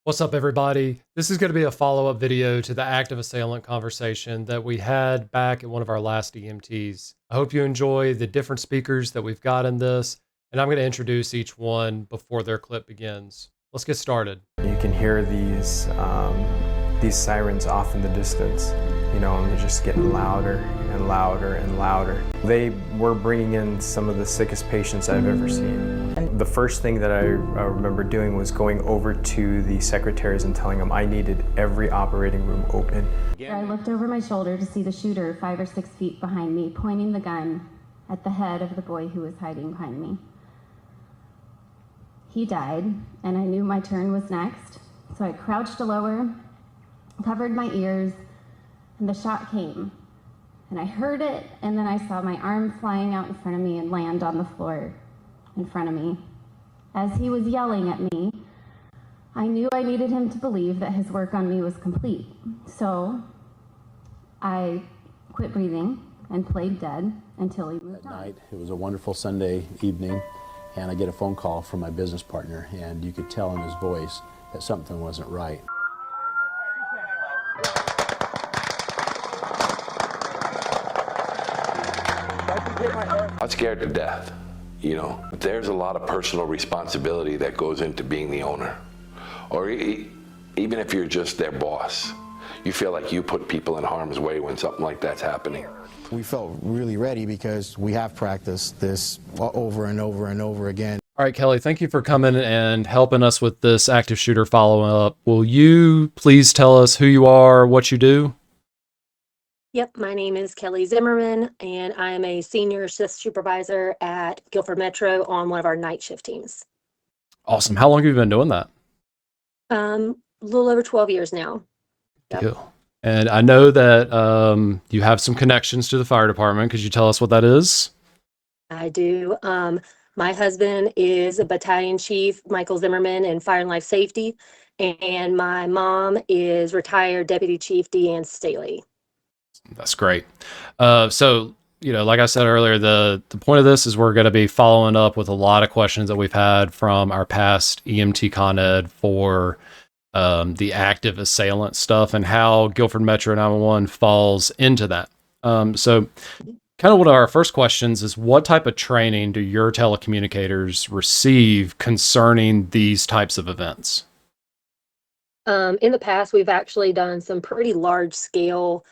What's up, everybody? This is going to be a follow-up video to the active assailant conversation that we had back at one of our last EMTs. I hope you enjoy the different speakers that we've got in this, and I'm going to introduce each one before their clip begins. Let's get started. You can hear these sirens off in the distance, and they're just getting louder and louder and louder. They were bringing in some of the sickest patients I've ever seen. And the first thing that I remember doing was going over to the secretaries and telling them I needed every operating room open. I looked over my shoulder to see the shooter 5 or 6 feet behind me, pointing the gun at the head of the boy who was hiding behind me. He died, and I knew my turn was next, so I crouched lower, covered my ears, and the shot came. And I heard it, and then I saw my arm flying out in front of me and land on the floor in front of me. As he was yelling at me, I knew I needed him to believe that his work on me was complete. So I quit breathing and played dead until he moved on. Night, it was a wonderful Sunday evening, and I get a phone call from my business partner, and you could tell in his voice that something wasn't right. I'm scared to death. There's a lot of personal responsibility that goes into being the owner. Or even if you're just their boss, you feel like you put people in harm's way when something like that's happening. We felt really ready because we have practiced this over and over and over again. All right, Kelly, thank you for coming and helping us with this active shooter follow-up. Will you please tell us who you are, what you do? Yep, my name is Kelly Zimmerman, and I am a senior shift supervisor at Guilford Metro on one of our night shift teams. Awesome. How long have you been doing that? A little over 12 years now. Yep. Cool. And I know that you have some connections to the fire department. Could you tell us what that is? I do. My husband is a battalion chief, Michael Zimmerman, in fire and life safety, and my mom is retired Deputy Chief Deanne Staley. That's great. So, like I said earlier, the point of this is we're going to be following up with a lot of questions that we've had from our past EMT Con Ed for the active assailant stuff and how Guilford Metro 911 falls into that. So kind of one of our first questions is, what type of training do your telecommunicators receive concerning these types of events? In the past, we've actually done some pretty large scale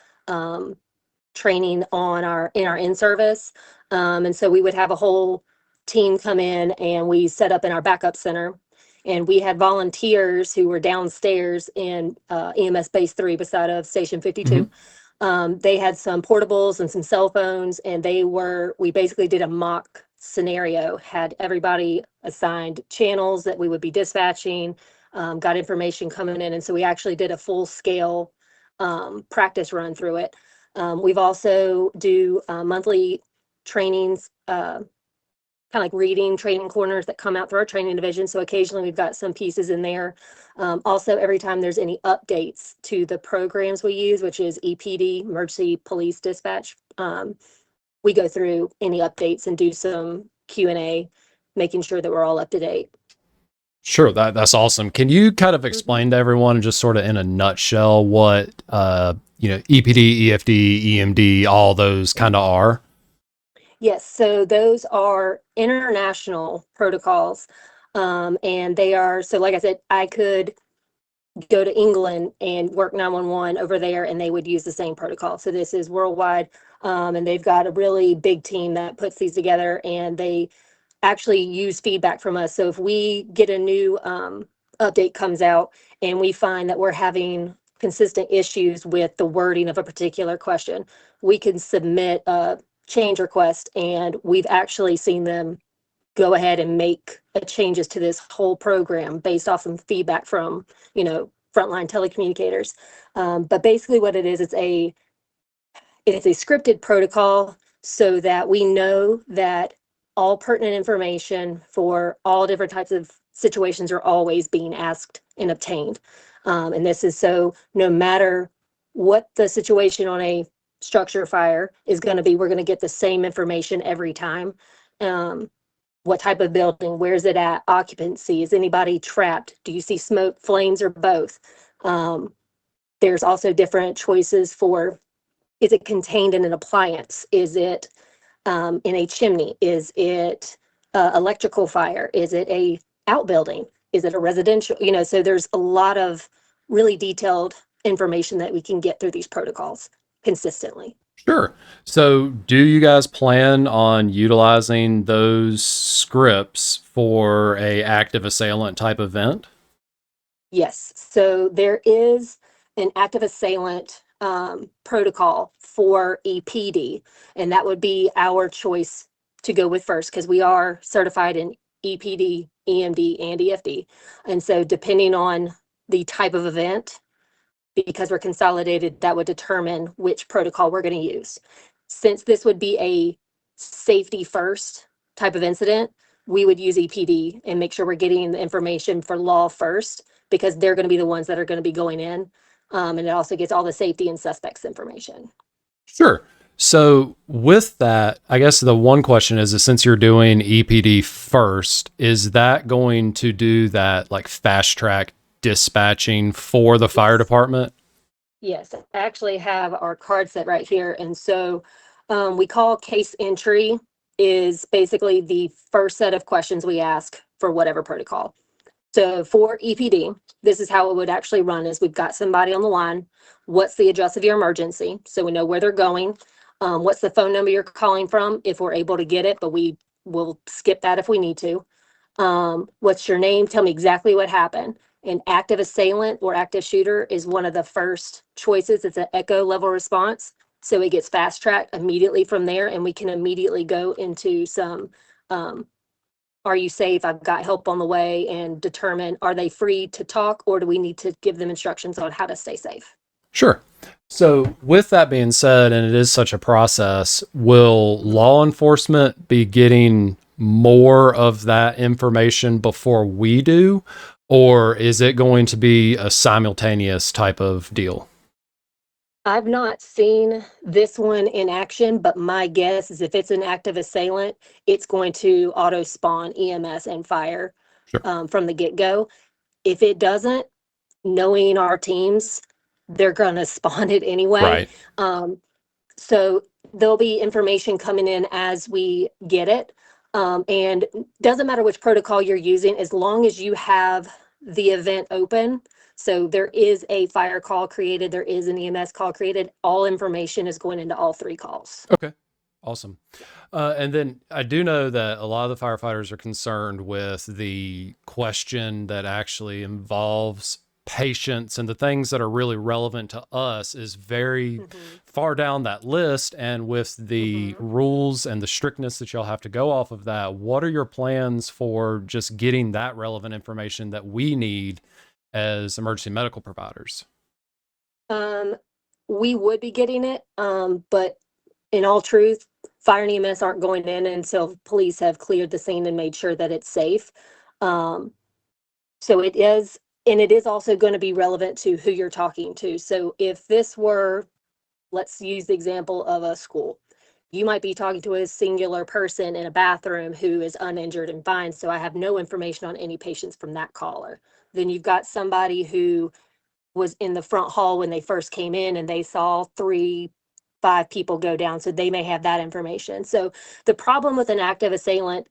training on in our in-service. And so we would have a whole team come in, and we set up in our backup center, and we had volunteers who were downstairs in EMS base 3 beside of station 52. They had some portables and some cell phones, and we basically did a mock scenario, had everybody assigned channels that we would be dispatching, got information coming in. And so we actually did a full scale practice run through it. We've also do monthly trainings, kind of like reading training corners that come out through our training division. So occasionally we've got some pieces in there. Also, every time there's any updates to the programs we use, which is EPD, Emergency Police Dispatch, we go through any updates and do some Q&A, making sure that we're all up to date. Sure, that's awesome. Can you kind of explain to everyone, just sort of in a nutshell, what EPD, EFD, EMD, all those kind of are? Yes, so those are international protocols, and they are, so like I said, I could go to England and work 911 over there, and they would use the same protocol. So this is worldwide, and they've got a really big team that puts these together, and they actually use feedback from us. So if we get a new update comes out and we find that we're having consistent issues with the wording of a particular question, we can submit a change request, and we've actually seen them go ahead and make changes to this whole program based off some feedback from frontline telecommunicators. But basically what it is, it's a scripted protocol so that we know that all pertinent information for all different types of situations are always being asked and obtained. And this is so no matter what the situation on a structure fire is going to be, we're going to get the same information every time. what type of building, where's it at, occupancy, is anybody trapped, do you see smoke, flames, or both? There's also different choices for, is it contained in an appliance? Is it in a chimney? Is it electrical fire? Is it a outbuilding? Is it a residential? So there's a lot of really detailed information that we can get through these protocols consistently. Sure. So, do you guys plan on utilizing those scripts for a active assailant type event? Yes. So there is an active assailant protocol for EPD, and that would be our choice to go with first because we are certified in EPD, EMD, and EFD. And so depending on the type of event, because we're consolidated, that would determine which protocol we're going to use. Since this would be a safety first type of incident, we would use EPD and make sure we're getting the information for law first, because they're going to be the ones that are going to be going in. And it also gets all the safety and suspects information. Sure. So, with that, I guess the one question is since you're doing EPD first, is that going to do that like fast track dispatching for the fire department? Yes, I actually have our card set right here. And so we call case entry is basically the first set of questions we ask for whatever protocol. So for EPD, this is how it would actually run is we've got somebody on the line. What's the address of your emergency? So we know where they're going. What's the phone number you're calling from if we're able to get it, but we will skip that if we need to. What's your name? Tell me exactly what happened. An active assailant or active shooter is one of the first choices. It's an echo level response. So it gets fast tracked immediately from there, and we can immediately go into some are you safe? I've got help on the way, and determine, are they free to talk, or do we need to give them instructions on how to stay safe? Sure. So, with that being said, and it is such a process, will law enforcement be getting more of that information before we do? Or is it going to be a simultaneous type of deal? I've not seen this one in action, but my guess is if it's an active assailant, it's going to auto spawn EMS and fire Sure. From the get-go. If it doesn't, knowing our teams, they're going to spawn it anyway. Right. So there'll be information coming in as we get it. And doesn't matter which protocol you're using, as long as you have the event open. So there is a fire call created, there is an EMS call created. All information is going into all three calls. Okay. Awesome. And then I do know that a lot of the firefighters are concerned with the question that actually involves patients, and the things that are really relevant to us is very far down that list. And with the rules and the strictness that you'll have to go off of that, what are your plans for just getting that relevant information that we need as emergency medical providers? We would be getting it, but in all truth, fire and EMS aren't going in until police have cleared the scene and made sure that it's safe. So it is, and it is also going to be relevant to who you're talking to. So if this were, let's use the example of a school. You might be talking to a singular person in a bathroom who is uninjured and fine. So I have no information on any patients from that caller. Then you've got somebody who was in the front hall when they first came in and they saw 5 people go down. So they may have that information. So the problem with an active assailant,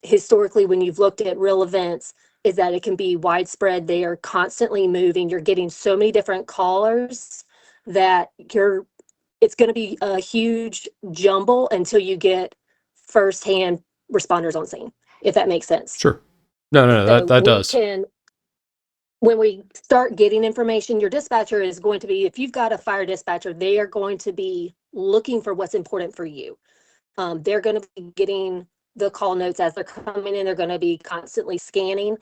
historically, when you've looked at real events, is that it can be widespread. They are constantly moving. You're getting so many different callers that it's going to be a huge jumble until you get firsthand responders on scene, if that makes sense. Sure. No, So that we does. when we start getting information, your dispatcher is going to be, if you've got a fire dispatcher, they are going to be looking for what's important for you. They're going to be getting the call notes as they're coming in. They're going to be constantly scanning.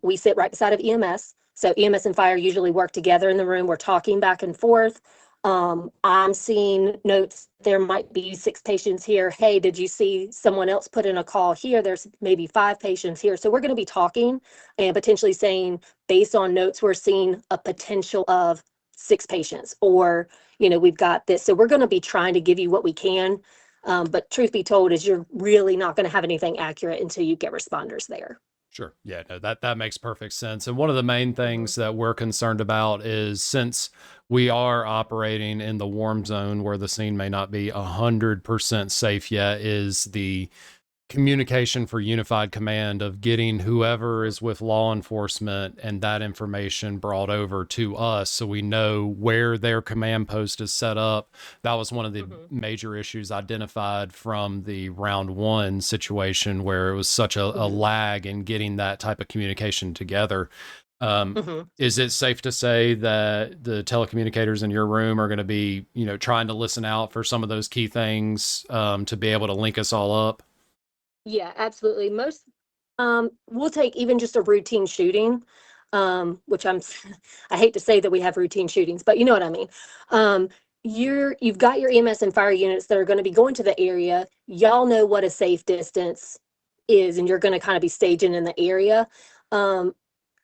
We sit right beside of EMS. So EMS and fire usually work together in the room. We're talking back and forth. I'm seeing notes. There might be 6 patients here. Hey, did you see someone else put in a call here? There's maybe 5 patients here. So we're going to be talking and potentially saying, based on notes, we're seeing a potential of 6 patients, or, we've got this. So we're going to be trying to give you what we can. But truth be told is you're really not going to have anything accurate until you get responders there. Sure. Yeah, no, that makes perfect sense. And one of the main things that we're concerned about is, since we are operating in the warm zone where the scene may not be 100% safe yet, is the communication for unified command of getting whoever is with law enforcement and that information brought over to us so we know where their command post is set up. That was one of the major issues identified from the round one situation, where it was such a lag in getting that type of communication together. Is it safe to say that the telecommunicators in your room are going to be, trying to listen out for some of those key things to be able to link us all up? Yeah, absolutely. Most we'll take even just a routine shooting, which I hate to say that we have routine shootings, but you know what I mean. You've got your EMS and fire units that are going to be going to the area. Y'all know what a safe distance is, and you're going to kind of be staging in the area.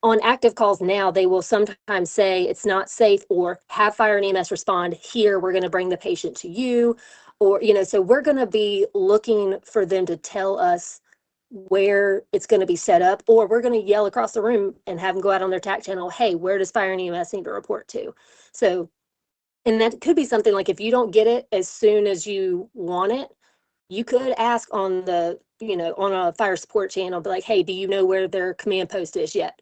On active calls now, they will sometimes say it's not safe, or have fire and EMS respond here. We're going to bring the patient to you, or, so we're going to be looking for them to tell us where it's going to be set up, or we're going to yell across the room and have them go out on their TAC channel. Hey, where does fire and EMS need to report to? So, and that could be something like, if you don't get it as soon as you want it, you could ask on the, on a fire support channel, be like, hey, do you know where their command post is yet?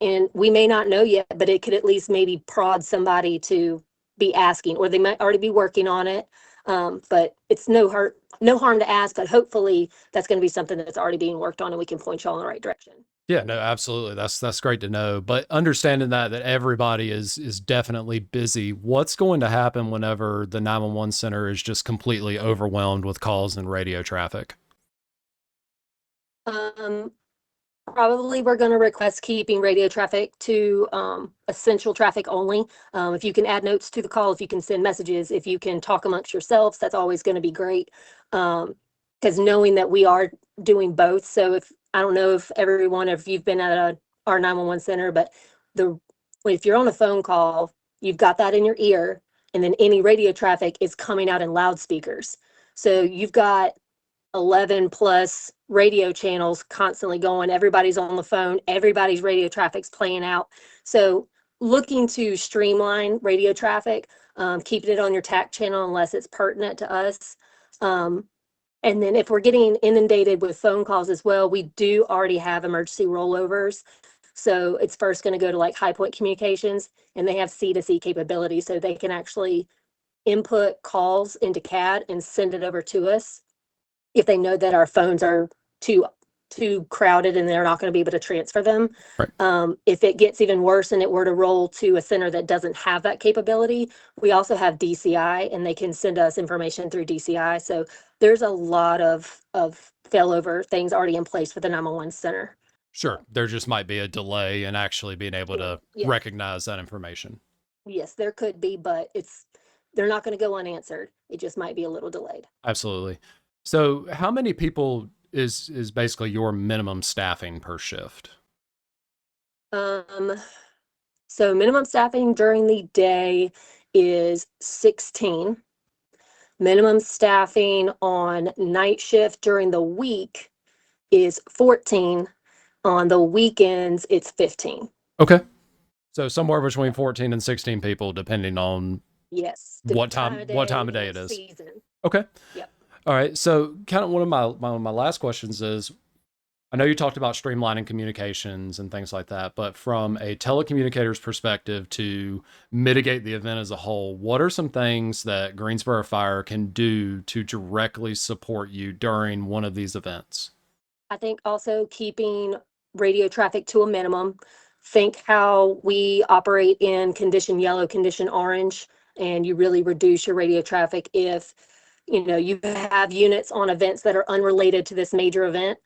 And we may not know yet, but it could at least maybe prod somebody to be asking, or they might already be working on it. But it's no harm to ask, but hopefully that's going to be something that's already being worked on and we can point you all in the right direction. Yeah, no, absolutely. That's great to know. But understanding that everybody is definitely busy, what's going to happen whenever the 911 center is just completely overwhelmed with calls and radio traffic? Probably we're going to request keeping radio traffic to essential traffic only. If you can add notes to the call, if you can send messages, if you can talk amongst yourselves, that's always going to be great. Because knowing that we are doing both. So I don't know if you've been at our 911 center, but if you're on a phone call, you've got that in your ear, and then any radio traffic is coming out in loudspeakers. So you've got 11 plus radio channels constantly going. Everybody's on the phone. Everybody's radio traffic's playing out. So looking to streamline radio traffic, keeping it on your TAC channel unless it's pertinent to us. And then if we're getting inundated with phone calls as well, we do already have emergency rollovers. So it's first going to go to like High Point Communications, and they have C2C capability, so they can actually input calls into CAD and send it over to us if they know that our phones are too crowded and they're not going to be able to transfer them. Right. If it gets even worse and it were to roll to a center that doesn't have that capability, we also have DCI, and they can send us information through DCI. So there's a lot of failover things already in place for the 911 center. Sure. There just might be a delay in actually being able to recognize that information. Yes, there could be, but they're not going to go unanswered. It just might be a little delayed. Absolutely. So how many people is basically your minimum staffing per shift? So minimum staffing during the day is 16. Minimum staffing on night shift during the week is 14. On the weekends, it's 15. Okay. So somewhere between 14 and 16 people, depending on what time of day it is. Season. Okay. Yep. All right. So kind of one of my last questions is, I know you talked about streamlining communications and things like that, but from a telecommunicator's perspective to mitigate the event as a whole, what are some things that Greensboro Fire can do to directly support you during one of these events? I think also keeping radio traffic to a minimum. Think how we operate in condition yellow, condition orange, and you really reduce your radio traffic if you have units on events that are unrelated to this major event.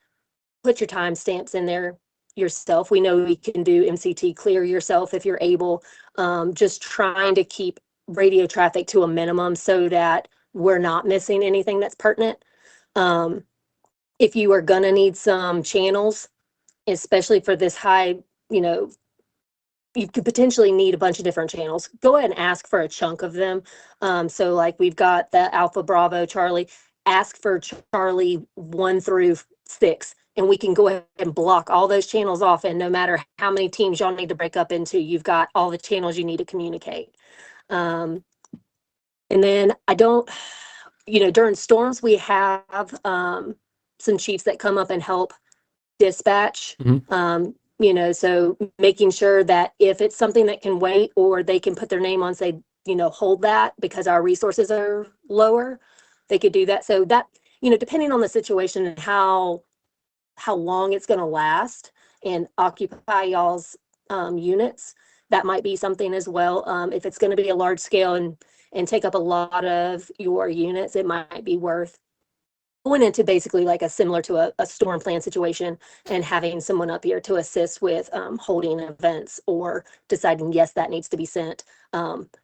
Put your timestamps in there yourself. We know we can do MCT clear yourself if you're able. Just trying to keep radio traffic to a minimum so that we're not missing anything that's pertinent. If you are gonna need some channels, especially for this high, you could potentially need a bunch of different channels. Go ahead and ask for a chunk of them. So like we've got the Alpha Bravo Charlie. ask for Charlie 1 through 6, and we can go ahead and block all those channels off. And no matter how many teams y'all need to break up into, you've got all the channels you need to communicate. And then during storms, we have some chiefs that come up and help dispatch. So making sure that if it's something that can wait, or they can put their name on, say, hold that because our resources are lower, they could do that. So that, depending on the situation and how long it's going to last and occupy y'all's units, that might be something as well. If it's going to be a large scale and take up a lot of your units, it might be worth going into basically like similar to a storm plan situation and having someone up here to assist with holding events or deciding, yes, that needs to be sent,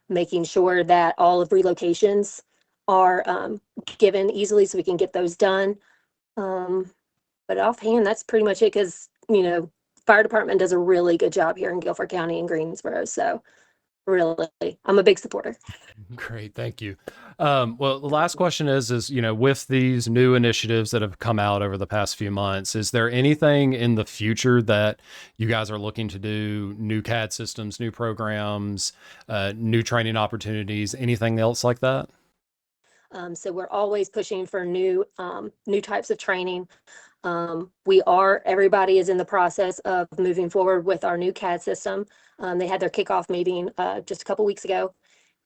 making sure that all of relocations are given easily so we can get those done. But offhand, that's pretty much it, because, fire department does a really good job here in Guilford County and Greensboro. So really, I'm a big supporter. Great, thank you. Well, the last question is, with these new initiatives that have come out over the past few months, is there anything in the future that you guys are looking to do? New CAD systems, new programs, new training opportunities, anything else like that? So we're always pushing for new types of training. Everybody is in the process of moving forward with our new CAD system. They had their kickoff meeting just a couple weeks ago,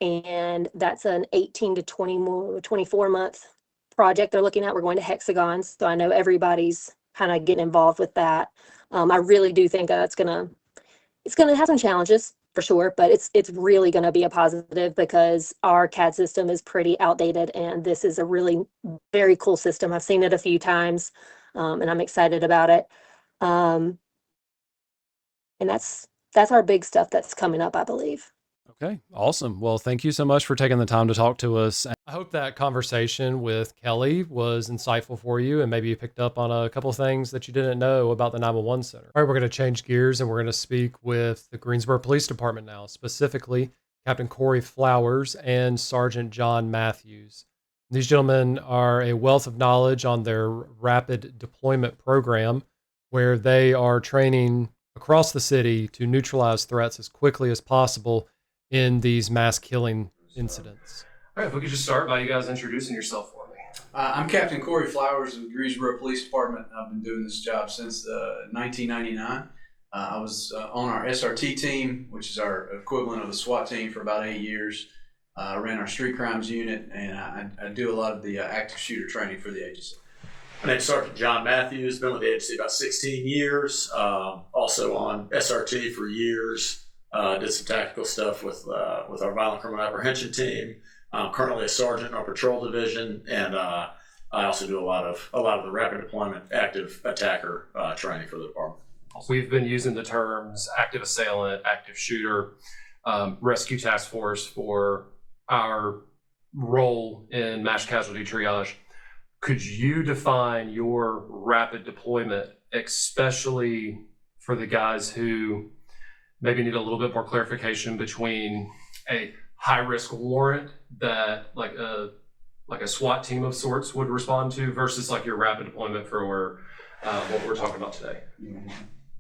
and that's an 18 to 24 month project they're looking at. We're going to hexagons, so I know everybody's kind of getting involved with that. I really do think that it's gonna have some challenges for sure, but it's really gonna be a positive because our CAD system is pretty outdated, and this is a really very cool system. I've seen it a few times, and I'm excited about it. And that's our big stuff that's coming up, I believe. Okay, awesome. Well, thank you so much for taking the time to talk to us. I hope that conversation with Kelly was insightful for you, and maybe you picked up on a couple of things that you didn't know about the 911 center. All right, we're going to change gears, and we're going to speak with the Greensboro Police Department now, specifically Captain Corey Flowers and Sergeant John Matthews. These gentlemen are a wealth of knowledge on their rapid deployment program, where they are training across the city to neutralize threats as quickly as possible in these mass killing incidents. All right, if we could just start by you guys introducing yourself for me. I'm Captain Corey Flowers of the Greensboro Police Department. I've been doing this job since 1999. I was on our SRT team, which is our equivalent of the SWAT team, for about 8 years. I ran our street crimes unit, and I do a lot of the active shooter training for the agency. My name's Sergeant John Matthews. Been with the agency about 16 years. Also on SRT for years. Did some tactical stuff with our violent criminal apprehension team. I'm currently a sergeant in our patrol division, and I also do a lot of the rapid deployment active attacker training for the department. We've been using the terms active assailant, active shooter, rescue task force for our role in mass casualty triage. Could you define your rapid deployment, especially for the guys who maybe need a little bit more clarification between a high-risk warrant that like a SWAT team of sorts would respond to versus like your rapid deployment for what we're talking about today?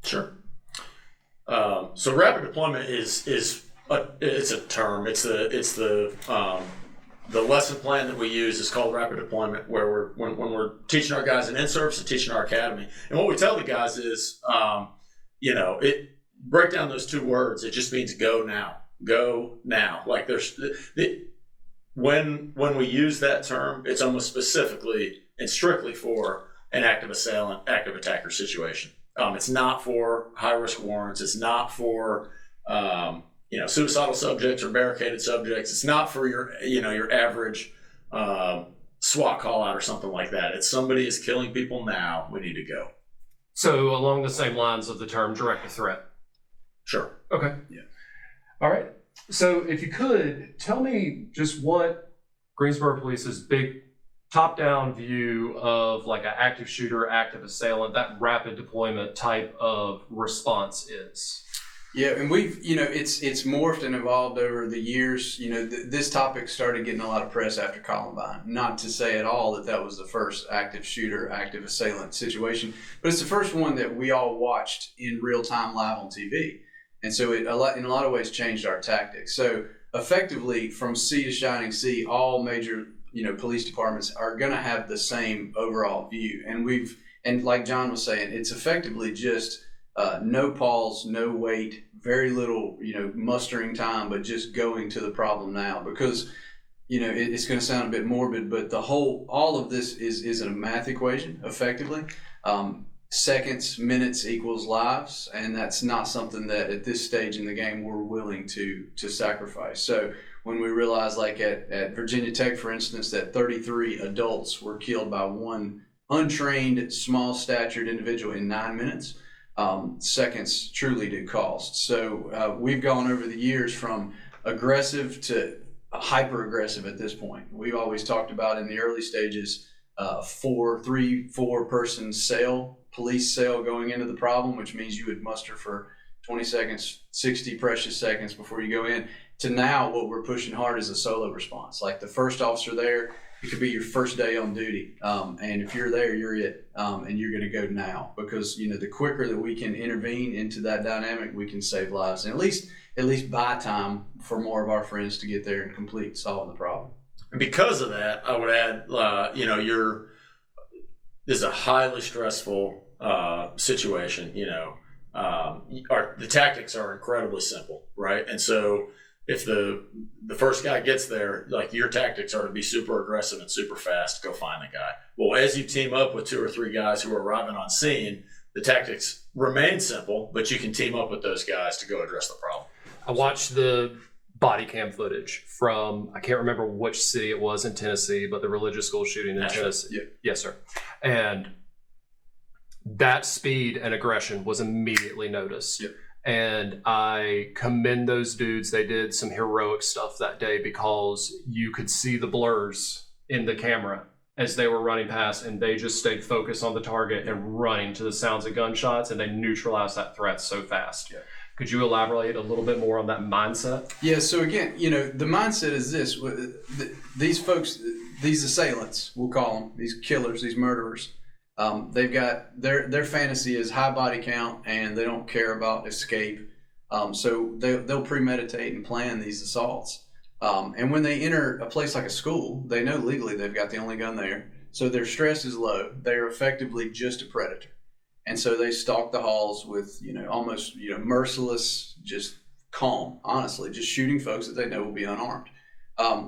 Sure. So rapid deployment is a term. It's the lesson plan that we use is called rapid deployment, where when we're teaching our guys in in-service and teaching our academy. And what we tell the guys is, break down those two words. It just means go now. Go now. Like when we use that term, it's almost specifically and strictly for an active assailant, active attacker situation. It's not for high-risk warrants. It's not for suicidal subjects or barricaded subjects. It's not for your average SWAT call out or something like that. It's somebody is killing people now. We need to go. So along the same lines of the term direct threat. Sure. Okay. Yeah. All right. So if you could tell me just what Greensboro Police's big top-down view of like an active shooter, active assailant, that rapid deployment type of response is. Yeah, and we've, it's morphed and evolved over the years. This topic started getting a lot of press after Columbine. Not to say at all that was the first active shooter, active assailant situation, but it's the first one that we all watched in real time live on TV. And so it, in a lot of ways, changed our tactics. So effectively, from sea to shining sea, all major, police departments are going to have the same overall view. And like John was saying, it's effectively just no pause, no wait, very little, mustering time, but just going to the problem now. Because, it's going to sound a bit morbid, but all of this is a math equation, effectively. Seconds, minutes equals lives, and that's not something that at this stage in the game we're willing to sacrifice. So when we realize, like at Virginia Tech, for instance, that 33 adults were killed by one untrained, small-statured individual in 9 minutes, seconds truly do cost. So we've gone over the years from aggressive to hyper-aggressive at this point. We've always talked about in the early stages 4-person police sale going into the problem, which means you would muster for 20 seconds, 60 precious seconds before you go in, to now what we're pushing hard is a solo response. Like the first officer there, it could be your first day on duty. And if you're there, you're it. And you're going to go now, because, the quicker that we can intervene into that dynamic, we can save lives and at least buy time for more of our friends to get there and complete solving the problem. And because of that, I would add, this is a highly stressful situation. The tactics are incredibly simple, right? And so if the first guy gets there, like, your tactics are to be super aggressive and super fast to go find the guy. Well, as you team up with 2 or 3 guys who are arriving on scene, the tactics remain simple, but you can team up with those guys to go address the problem. I watched the body cam footage from, I can't remember which city it was in Tennessee, but the religious school shooting in Tennessee. Yeah. Yes, sir. And that speed and aggression was immediately noticed. Yep. And I commend those dudes. They did some heroic stuff that day, because you could see the blurs in the camera as they were running past, and they just stayed focused on the target and running to the sounds of gunshots, and they neutralized that threat so fast. Yeah. Could you elaborate a little bit more on that mindset? Yeah, so again, the mindset is this. These folks, these assailants, we'll call them, these killers, these murderers, they've got, their fantasy is high body count, and they don't care about escape. So they'll premeditate and plan these assaults. And when they enter a place like a school, they know legally they've got the only gun there. So their stress is low. They're effectively just a predator. And so they stalk the halls with, almost, merciless, just calm, honestly, just shooting folks that they know will be unarmed.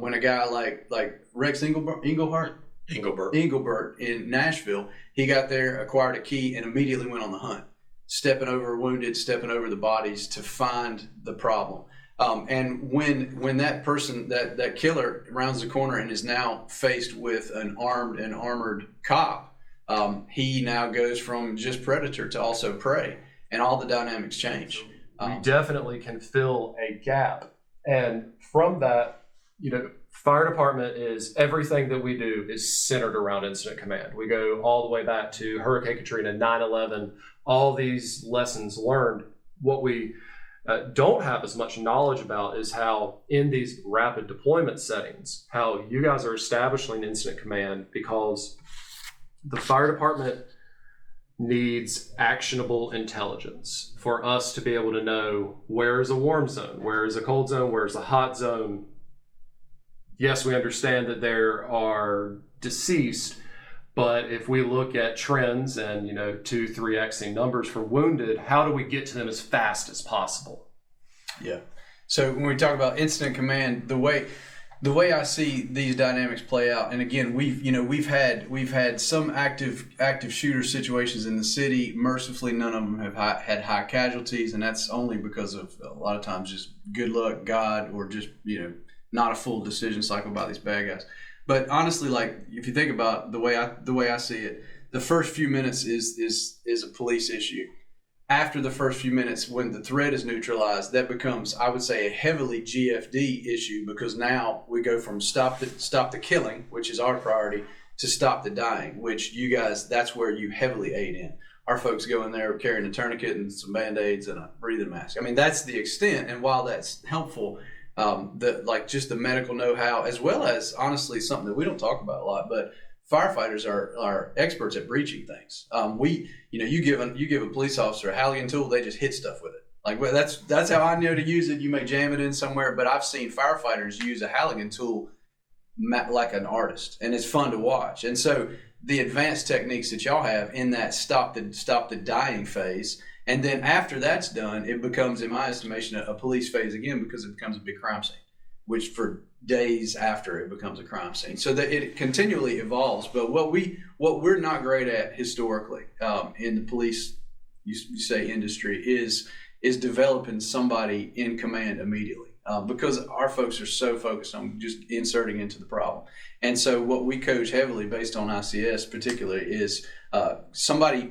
When a guy like Rex Engelbert in Nashville, he got there, acquired a key, and immediately went on the hunt, stepping over wounded, stepping over the bodies to find the problem. And when that person, that killer, rounds the corner and is now faced with an armed and armored cop, he now goes from just predator to also prey, and all the dynamics change. We definitely can fill a gap. And from that, fire department is, everything that we do is centered around incident command. We go all the way back to Hurricane Katrina, 9/11, all these lessons learned. What we don't have as much knowledge about is how, in these rapid deployment settings, how you guys are establishing incident command, because the fire department needs actionable intelligence for us to be able to know where is a warm zone, where is a cold zone, where is a hot zone. Yes, we understand that there are deceased, but if we look at trends and 2-3xing numbers for wounded, how do we get to them as fast as possible? Yeah. So when we talk about incident command, the way I see these dynamics play out, and again, we've had some active shooter situations in the city. Mercifully, none of them have had high casualties, and that's only because of, a lot of times, just good luck, God, or just not a full decision cycle by these bad guys. But honestly, like, if you think about the way I see it, the first few minutes is a police issue. After the first few minutes, when the threat is neutralized, that becomes, I would say, a heavily GFD issue, because now we go from stop the killing, which is our priority, to stop the dying, which you guys, that's where you heavily aid in. our folks go in there carrying a tourniquet and some Band-Aids and a breathing mask. I mean, that's the extent. And while that's helpful, just the medical know-how, as well as honestly something that we don't talk about a lot, but firefighters are experts at breaching things. You give a police officer a Halligan tool, they just hit stuff with it. Like, well, that's how I know to use it. You may jam it in somewhere, but I've seen firefighters use a Halligan tool like an artist, and it's fun to watch. And so the advanced techniques that y'all have in that stop the dying phase, and then after that's done, it becomes, in my estimation, a police phase again, because it becomes a big crime scene, which for days after it becomes a crime scene. So that it continually evolves. But what we're not great at historically in the police, you say industry, is developing somebody in command immediately, because our folks are so focused on just inserting into the problem. And so what we coach heavily based on ICS particularly is somebody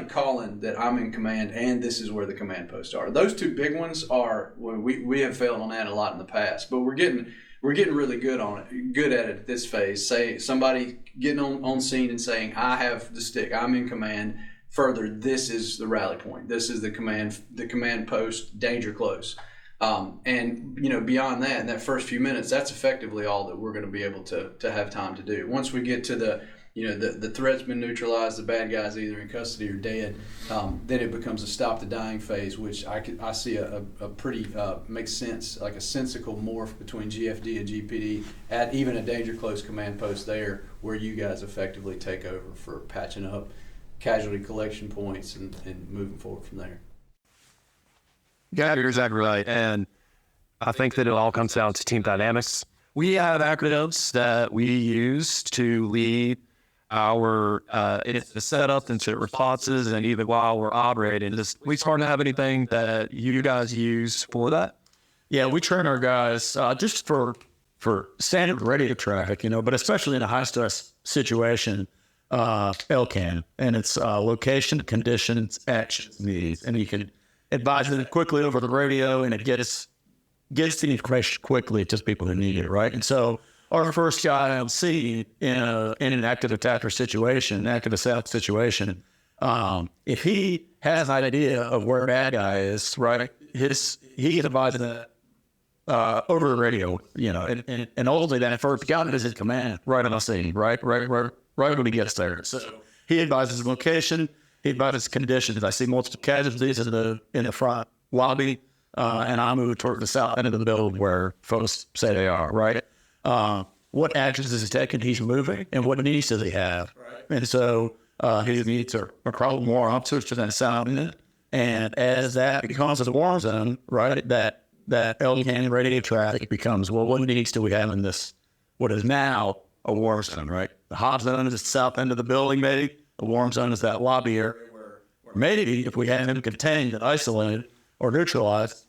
calling that I'm in command and this is where the command posts are. Those two big ones are, well, we have failed on that a lot in the past, but we're getting really good at it at this phase. Say somebody getting on scene and saying, I have the stick, I'm in command. Further, this is the rally point. This is the command post, danger close. And beyond that, in that first few minutes, that's effectively all that we're going to be able to have time to do. Once we get to the threat's been neutralized, the bad guy's either in custody or dead, then it becomes a stop the dying phase, which I see a pretty makes sense, like a sensical morph between GFD and GPD at even a danger close command post there, where you guys effectively take over for patching up casualty collection points and moving forward from there. Yeah, you're exactly right. And I think that it all comes down to team dynamics. We have acronyms that we use to lead our the setup into responses, and even while we're operating. We start to have anything that you guys use for that? Yeah, we train our guys just for standard radio traffic, but especially in a high stress situation, LCAN, and it's location, conditions, actions, needs, and you can advise it quickly over the radio, and it gets the information quickly to people who need it, right? And so our first guy on scene in an active attacker situation, active assailant situation, if he has an idea of where a bad guy is, right, he can advise that over the radio, and ultimately that first guy is his command right on the scene, right when he gets there. So he advises location, he advises conditions. I see multiple casualties in the front lobby, and I move toward the south end of the building where folks say they are, right? What actions is he taking? He's moving, and what needs does he have? Right. And so his needs are probably more officers to that sound, and as that becomes a war zone, right, that LCAN radio traffic becomes, well, what needs do we have in this, what is now a war zone, right? The hot zone is the south end of the building, maybe. The warm zone is that lobby area where maybe if we have him contained and isolated or neutralized,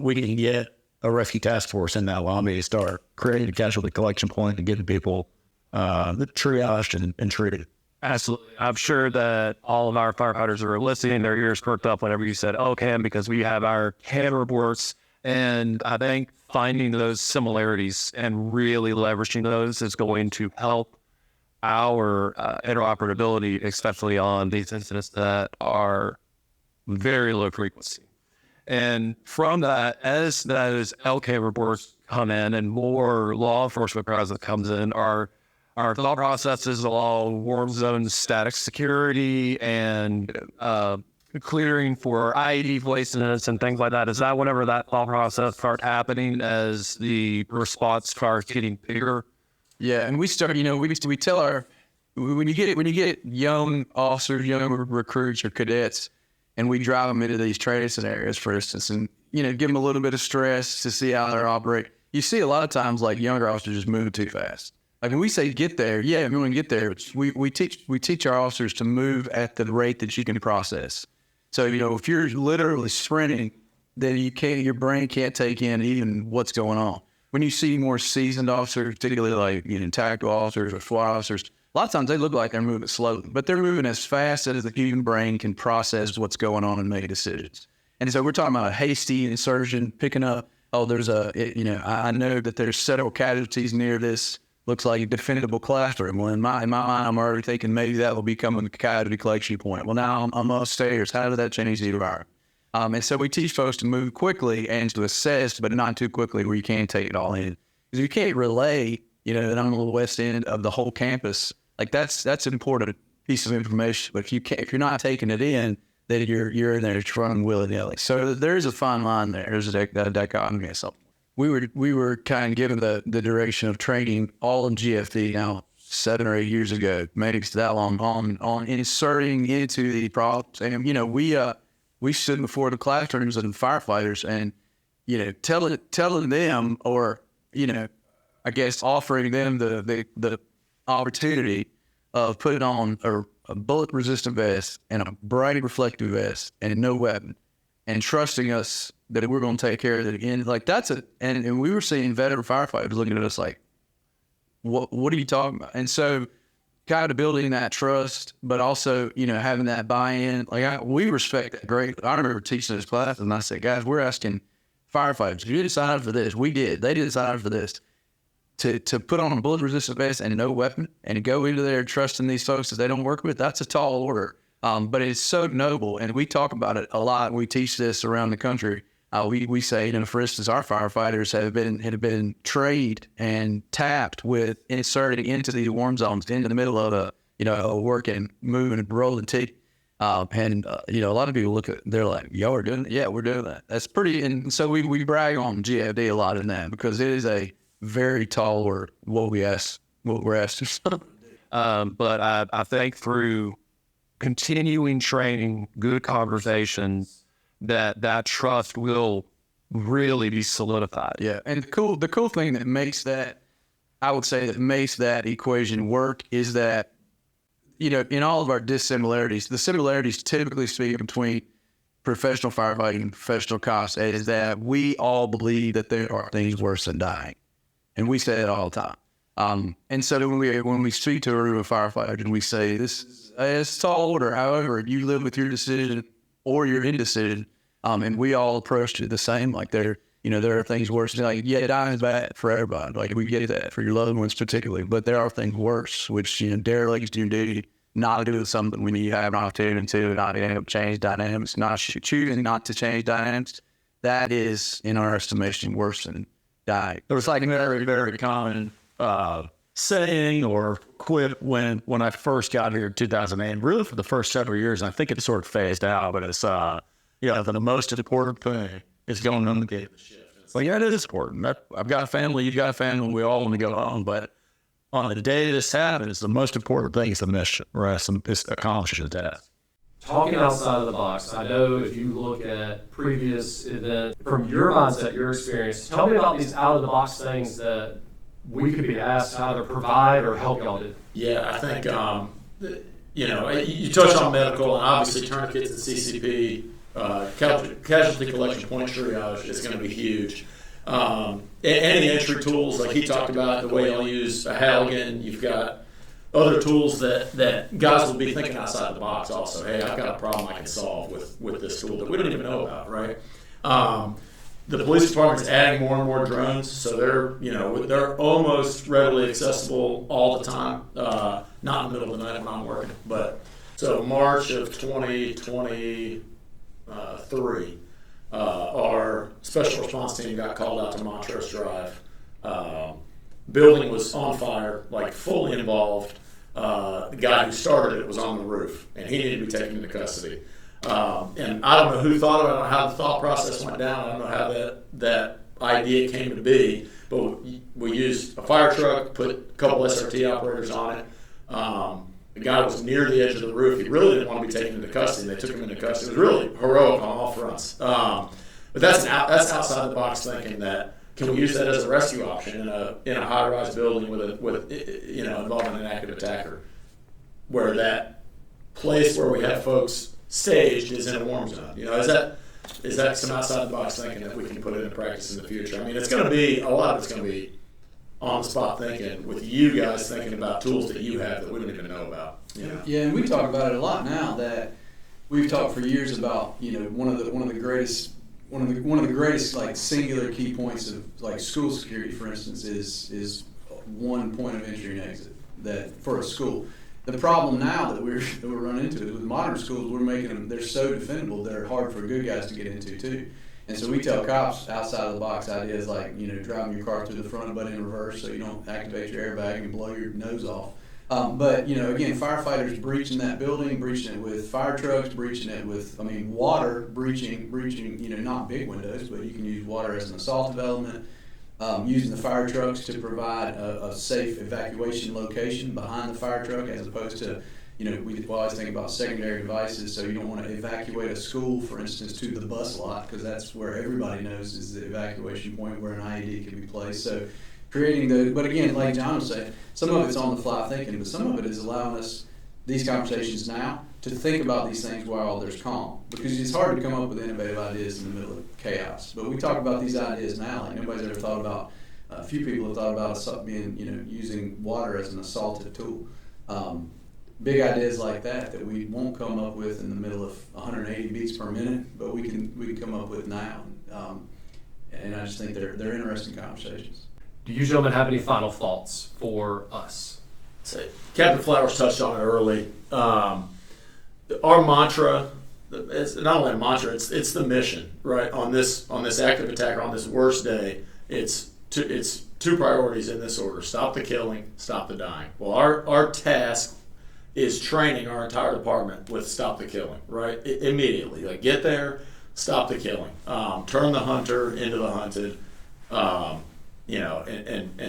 we can get a rescue task force in that lobby to start creating a casualty collection point and getting people triaged and treated. Absolutely. I'm sure that all of our firefighters are listening, their ears perked up whenever you said OCAM, because we have our CAN reports. And I think finding those similarities and really leveraging those is going to help our interoperability, especially on these incidents that are very low frequency. And from that, as those LK reports come in and more law enforcement presence comes in, our thought processes along warm zone static security and clearing for IED placements and things like that. Is that whenever that thought process starts happening as the response starts getting bigger? Yeah, and we start, we tell when you get young officers, young recruits or cadets, and we drive them into these training scenarios, for instance, and, give them a little bit of stress to see how they operate. You see a lot of times, like, younger officers just move too fast. Like, when we say get there, yeah, we want to get there. We teach our officers to move at the rate that you can process. So, if you're literally sprinting, then your brain can't take in even what's going on. When you see more seasoned officers, particularly like, tactical officers or SWAT officers, a lot of times they look like they're moving slowly, but they're moving as fast as the human brain can process what's going on and make decisions. And so we're talking about a hasty insertion, picking up, I know that there's several casualties near this looks like a defendable classroom. Well, in my mind, I'm already thinking maybe that will become a casualty collection point. Well, now I'm upstairs. How does that change the environment? And so we teach folks to move quickly and to assess, but not too quickly where you can't take it all in. Because you can't relay, that I'm on the west end of the whole campus. Like that's an important piece of information. But if you're not taking it in, then you're in there running willy-nilly. So there's a fine line there. There's a dichotomy or something. We were kind of given the direction of training all in GFD now 7 or 8 years ago, maybe it's that long, on inserting into the problems. And we stood before the classrooms and firefighters and telling them, or I guess offering them the opportunity of putting on a bullet resistant vest and a bright reflective vest and no weapon, and trusting us that we're going to take care of it again. Like and we were seeing veteran firefighters looking at us like, what are you talking about? And so kind of building that trust, but also, having that buy-in. Like we respect that great. I remember teaching this class and I said, guys, we're asking firefighters, if you decided for this, we did. They decided for this, to put on a bullet resistant vest and no weapon and go into there trusting these folks that they don't work with. That's a tall order. But it's so noble, and we talk about it a lot. We teach this around the country. We say, for instance, our firefighters have been trained and tapped with inserting into these warm zones into the middle of a working, moving, and rolling T. And a lot of people look at, they're like, y'all are doing it? Yeah, we're doing that. That's pretty, and so we brag on GFD a lot in that, because it is a very tall order, what we're asked to do. But I think through continuing training, good conversations, that trust will really be solidified. Yeah, and the cool thing that makes that, I would say, that makes that equation work is that, in all of our dissimilarities, the similarities typically speak between professional firefighting and professional cops is that we all believe that there are things worse than dying, and we say it all the time. And so when we speak to a room of firefighters and we say, this is tall order, however, you live with your decision or your indecision, and we all approach it the same. Like there are things worse. Like, dying is bad for everybody. Like we get that for your loved ones particularly, but there are things worse, which derelict your duty, not doing something when you have an opportunity to, not being able to change dynamics, not choosing not to change dynamics. That is, in our estimation, worse than dying. There was like a very, very common saying or quip when I first got here in 2008, really for the first several years. I think it sort of phased out, but it's, the most important thing is going on the gate. It's like, it is important. I've got a family, you've got a family, we all want to go home, but on the day this happens, the most important thing is the mission, right? It's accomplishing the task. Talking outside of the box, I know if you look at previous events, from your mindset, your experience, tell me about these out-of-the-box things that we could be asked to either provide or help y'all do. Yeah, I think, you touched on medical, and obviously tourniquets and CCP, casualty collection point triage is going to be huge. Any entry tools, like he talked about, the way you'll use a Halligan, you've got other tools that guys will be thinking outside the box also. Hey, I've got a problem I can solve with this tool that we don't even know about, right? The police department's adding more and more drones, so they're almost readily accessible all the time. Not in the middle of the night when I'm working, but so March of 2023, our special response team got called out to Montrose Drive. Building was on fire, like fully involved. The guy who started it was on the roof, and he needed to be taken into custody. And I don't know who thought about it, I don't know how the thought process went down. I don't know how that idea came to be, but we used a fire truck, put a couple SRT operators on it. The guy was near the edge of the roof. He really didn't want to be taken into custody. They took him into custody. It was really heroic on all fronts. But that's outside the box thinking that, can we use that as a rescue option in a high-rise building with involving an active attacker, where that place where we have folks staged is in a warm zone? Is that some outside the box thinking that we can put it in practice in the future? I mean, it's going to be a lot of it's going to be on the spot thinking, with you guys thinking about tools that you have that we don't even know about. Yeah, and we talk about it a lot now. That we've talked for years about, one of the greatest like singular key points of like school security, for instance, is one point of entry and exit that for a school. The problem now that we're running into is with modern schools, we're making them, they're so defendable, they're hard for good guys to get into too. And so we tell cops outside of the box ideas like, driving your car through the front but in reverse so you don't activate your airbag and blow your nose off. But again, firefighters breaching that building, breaching it with fire trucks, breaching it with, water, breaching, not big windows, but you can use water as an assaultive element. Using the fire trucks to provide a safe evacuation location behind the fire truck, as opposed to, we always think about secondary devices, so you don't want to evacuate a school, for instance, to the bus lot, because that's where everybody knows is the evacuation point where an IED can be placed. So creating but again, like John was saying, some of it's on the fly thinking, but some of it is allowing us these conversations now to think about these things while there's calm, because it's hard to come up with innovative ideas in the middle of chaos. But we talk about these ideas now, like nobody's ever thought about. A few people have thought about being, using water as an assaultive tool. Big ideas like that we won't come up with in the middle of 180 beats per minute, but we can come up with now. And I just think they're interesting conversations. Do you gentlemen have any final thoughts for us? Captain Flowers touched on it early. Our mantra, it's not only a mantra, it's the mission, right? On this active attack, or on this worst day, it's two priorities in this order: stop the killing, stop the dying. Well, our task is training our entire department with stop the killing, right? Immediately, like get there, stop the killing, turn the hunter into the hunted, and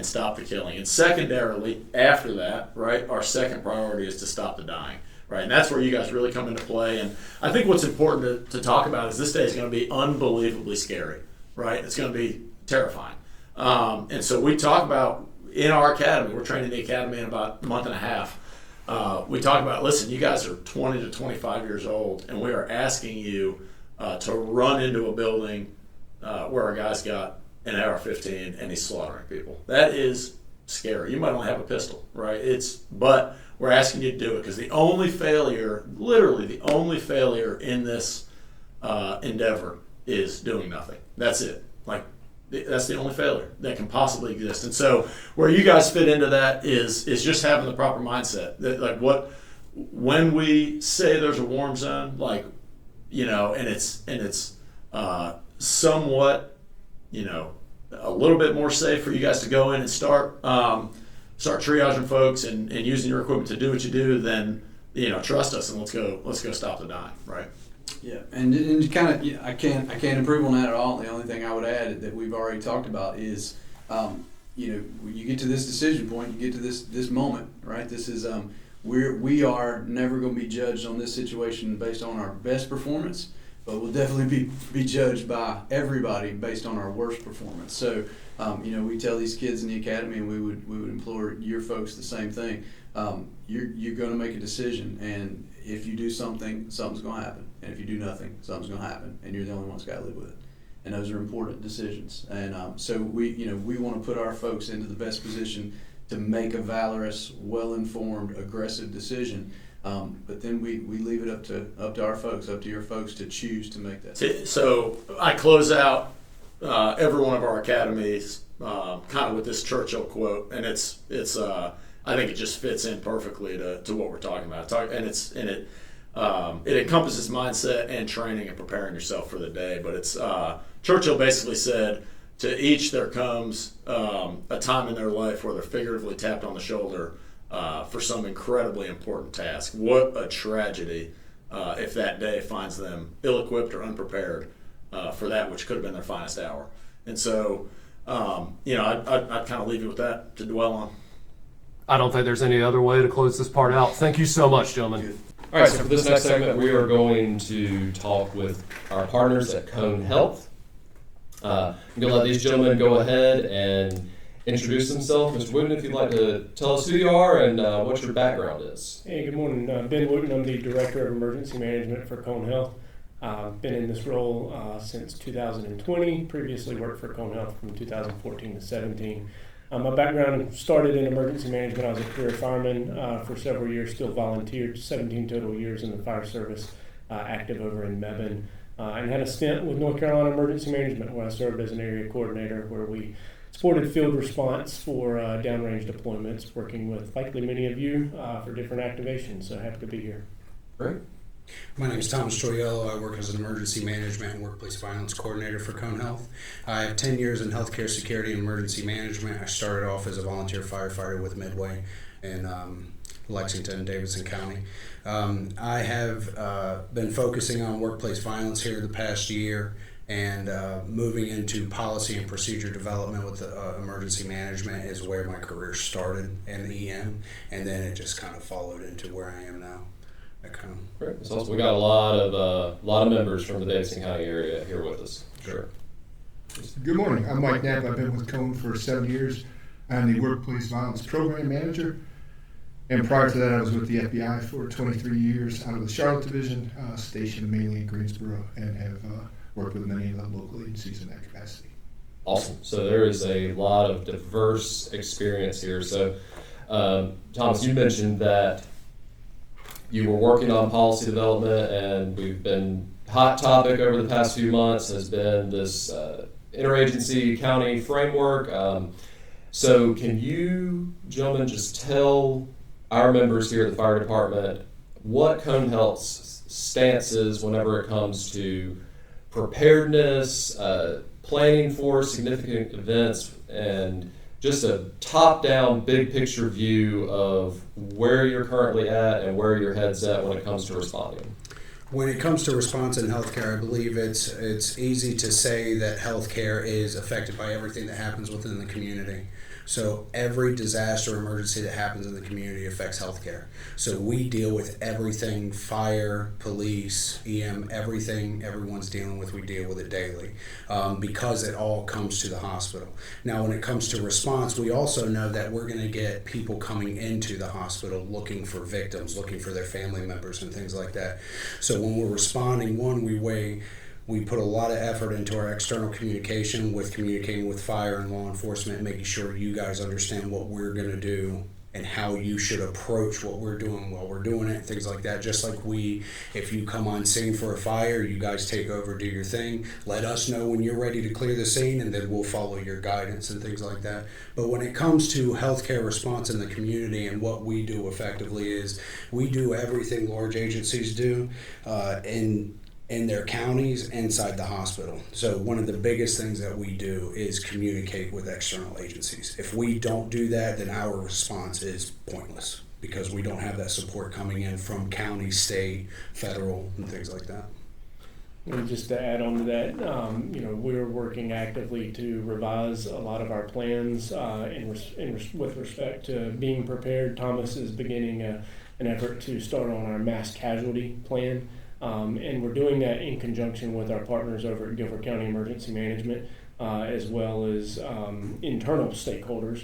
stop the killing. And secondarily, after that, right, our second priority is to stop the dying. Right, and that's where you guys really come into play. And I think what's important to talk about is this day is going to be unbelievably scary, right? It's going to be terrifying. And so we talk about, in our academy, we're training the academy in about a month and a half. We talk about, listen, you guys are 20 to 25 years old, and we are asking you to run into a building where a guy's got an AR-15 and he's slaughtering people. That is scary. You might only have a pistol, right? But we're asking you to do it, because the only failure, literally the only failure in this endeavor is doing nothing. That's it. That's the only failure that can possibly exist. And so where you guys fit into that is just having the proper mindset. When we say there's a warm zone, and it's somewhat, a little bit more safe for you guys to go in and start triaging folks and using your equipment to do what you do, then trust us and let's go stop the dying, right? Yeah, and kind of, I can't improve on that at all. The only thing I would add that we've already talked about is, when you get to this decision point, you get to this moment, right? This is we are never going to be judged on this situation based on our best performance, but we'll definitely be judged by everybody based on our worst performance. So. We tell these kids in the academy, and we would implore your folks the same thing. You're going to make a decision, and if you do something, something's going to happen. And if you do nothing, something's going to happen, and you're the only one that's got to live with it. And those are important decisions. And so we want to put our folks into the best position to make a valorous, well-informed, aggressive decision. But then we leave it up to our folks, up to your folks to choose to make that. So I close out every one of our academies kind of with this Churchill quote, and it's I think it just fits in perfectly to what we're talking about. It encompasses mindset and training and preparing yourself for the day. But it's Churchill basically said, to each there comes a time in their life where they're figuratively tapped on the shoulder for some incredibly important task. What a tragedy if that day finds them ill-equipped or unprepared for that which could have been their finest hour. And so, I'd kind of leave you with that to dwell on. I don't think there's any other way to close this part out. Thank you so much, gentlemen. All right, so for this next segment, we are going to talk with our partners at Cone Health. I'm going to let these gentlemen go ahead and introduce themselves. Mr. Wooten, if you'd like to tell us who you are and what your background is. Hey, good morning. Ben Wooten. I'm the Director of Emergency Management for Cone Health. Been in this role since 2020. Previously worked for Cone Health from 2014 to 17. My background started in emergency management. I was a career fireman for several years, still volunteered, 17 total years in the fire service, active over in Mebane, and had a stint with North Carolina Emergency Management where I served as an area coordinator, where we supported field response for downrange deployments, working with likely many of you for different activations. So happy to be here. Great. My name is Thomas Troiello. I work as an emergency management and workplace violence coordinator for Cone Health. I have 10 years in healthcare security and emergency management. I started off as a volunteer firefighter with Midway in Lexington, Davidson County. I have been focusing on workplace violence here the past year and moving into policy and procedure development with emergency management is where my career started in EM, and then it just kind of followed into where I am now. Great. So we got a lot of members from the Davidson County area here with us. Sure. Good morning. I'm Mike Knapp. I've been with Cone for 7 years. I'm the Workplace Violence Program Manager. And prior to that, I was with the FBI for 23 years out of the Charlotte Division, stationed mainly in Greensboro, and have worked with many of the local agencies in that capacity. Awesome. So there is a lot of diverse experience here. So, Thomas, you mentioned that you were working on policy development, and we've been hot topic over the past few months has been this interagency county framework. So can you gentlemen just tell our members here at the fire department what Cone Health's stance is whenever it comes to preparedness, planning for significant events, and just a top-down, big-picture view of where you're currently at and where your head's at when it comes to responding? When it comes to response in healthcare, I believe it's easy to say that healthcare is affected by everything that happens within the community. So every disaster or emergency that happens in the community affects healthcare. So we deal with everything, fire, police, EM, everything everyone's dealing with, we deal with it daily because it all comes to the hospital. Now, when it comes to response, we also know that we're going to get people coming into the hospital looking for victims, looking for their family members and things like that. So when we're responding, we put a lot of effort into our external communication with communicating with fire and law enforcement, making sure you guys understand what we're going to do and how you should approach what we're doing while we're doing it, things like that. Just like if you come on scene for a fire, you guys take over, do your thing, let us know when you're ready to clear the scene, and then we'll follow your guidance and things like that. But when it comes to healthcare response in the community and what we do effectively is we do everything large agencies do in their counties inside the hospital. So one of the biggest things that we do is communicate with external agencies. If we don't do that, then our response is pointless because we don't have that support coming in from county, state, federal, and things like that. And just to add on to that, we're working actively to revise a lot of our plans with respect to being prepared. Thomas is beginning an effort to start on our mass casualty plan. And we're doing that in conjunction with our partners over at Guilford County Emergency Management, as well as internal stakeholders,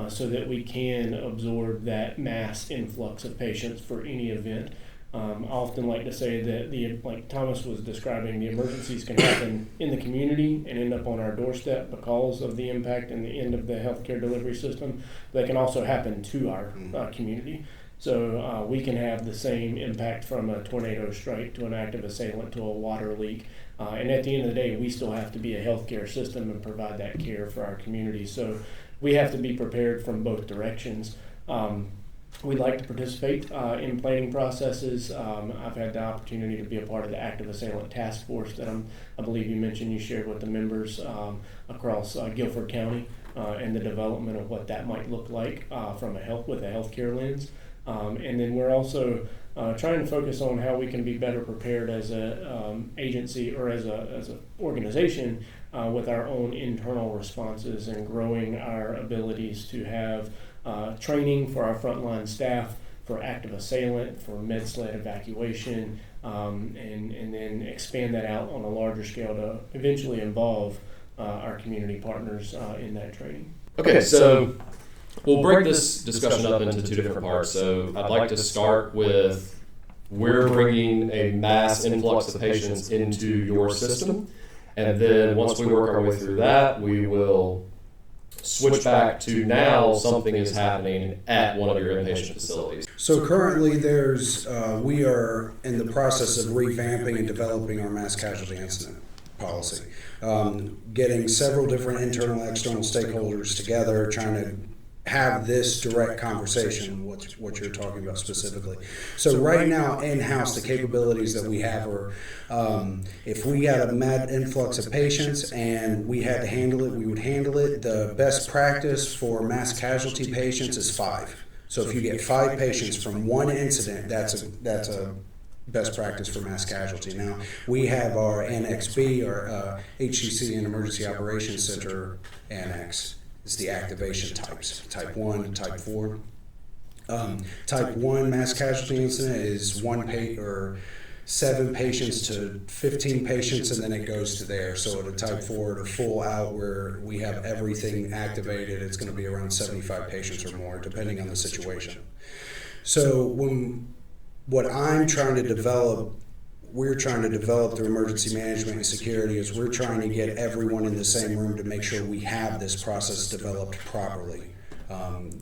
so that we can absorb that mass influx of patients for any event. I often like to say that like Thomas was describing, the emergencies can happen in the community and end up on our doorstep because of the impact and the end of the healthcare delivery system. They can also happen to our community. So we can have the same impact from a tornado strike to an active assailant to a water leak. And at the end of the day, we still have to be a healthcare system and provide that care for our community. So we have to be prepared from both directions. We'd like to participate in planning processes. I've had the opportunity to be a part of the Active Assailant Task Force that I believe you mentioned you shared with the members across Guilford County and the development of what that might look like with a healthcare lens. And then we're also trying to focus on how we can be better prepared as a agency or as a organization with our own internal responses and growing our abilities to have training for our frontline staff, for active assailant, for med sled evacuation, and then expand that out on a larger scale to eventually involve our community partners in that training. Okay, so we'll break this discussion up into two different parts. So I'd like to start with we're bringing a mass influx of patients into your system. And then once we work our way through that, we will switch back to now something is happening at one of your inpatient facilities. So currently we are in the process of revamping and developing our mass casualty incident policy. Getting several different internal, external stakeholders together, trying to have this direct conversation, what you're talking about specifically. So right now, in-house, the capabilities that we have are, if we had a mad influx of patients and we had to handle it, we would handle it. The best practice for mass casualty patients is 5. So if you get 5 patients from one incident, that's a best practice for mass casualty. Now, we have our Annex B, our HCC and Emergency Operations Center Annex. It's the activation types, type 1, type 4. Type 1 mass casualty incident is 7 patients to 15 patients, and then it goes to there. So at a type 4 to full out where we have everything activated, it's going to be around 75 patients or more, depending on the situation. So what I'm trying to develop, we're trying to develop through emergency management and security, is we're trying to get everyone in the same room to make sure we have this process developed properly.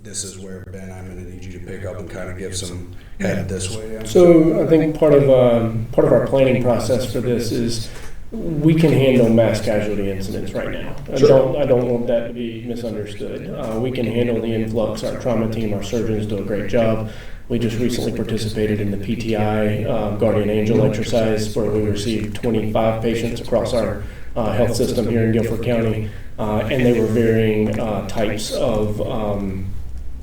This is where, Ben, I'm going to need you to pick up and kind of give some head this way. So I think part of our planning process for this is we can handle mass casualty incidents right now. I don't want that to be misunderstood. We can handle the influx. Our trauma team, our surgeons do a great job. We just recently participated in the PTI Guardian Angel exercise where we received 25 patients across our health system here in Guilford County, and they were varying types of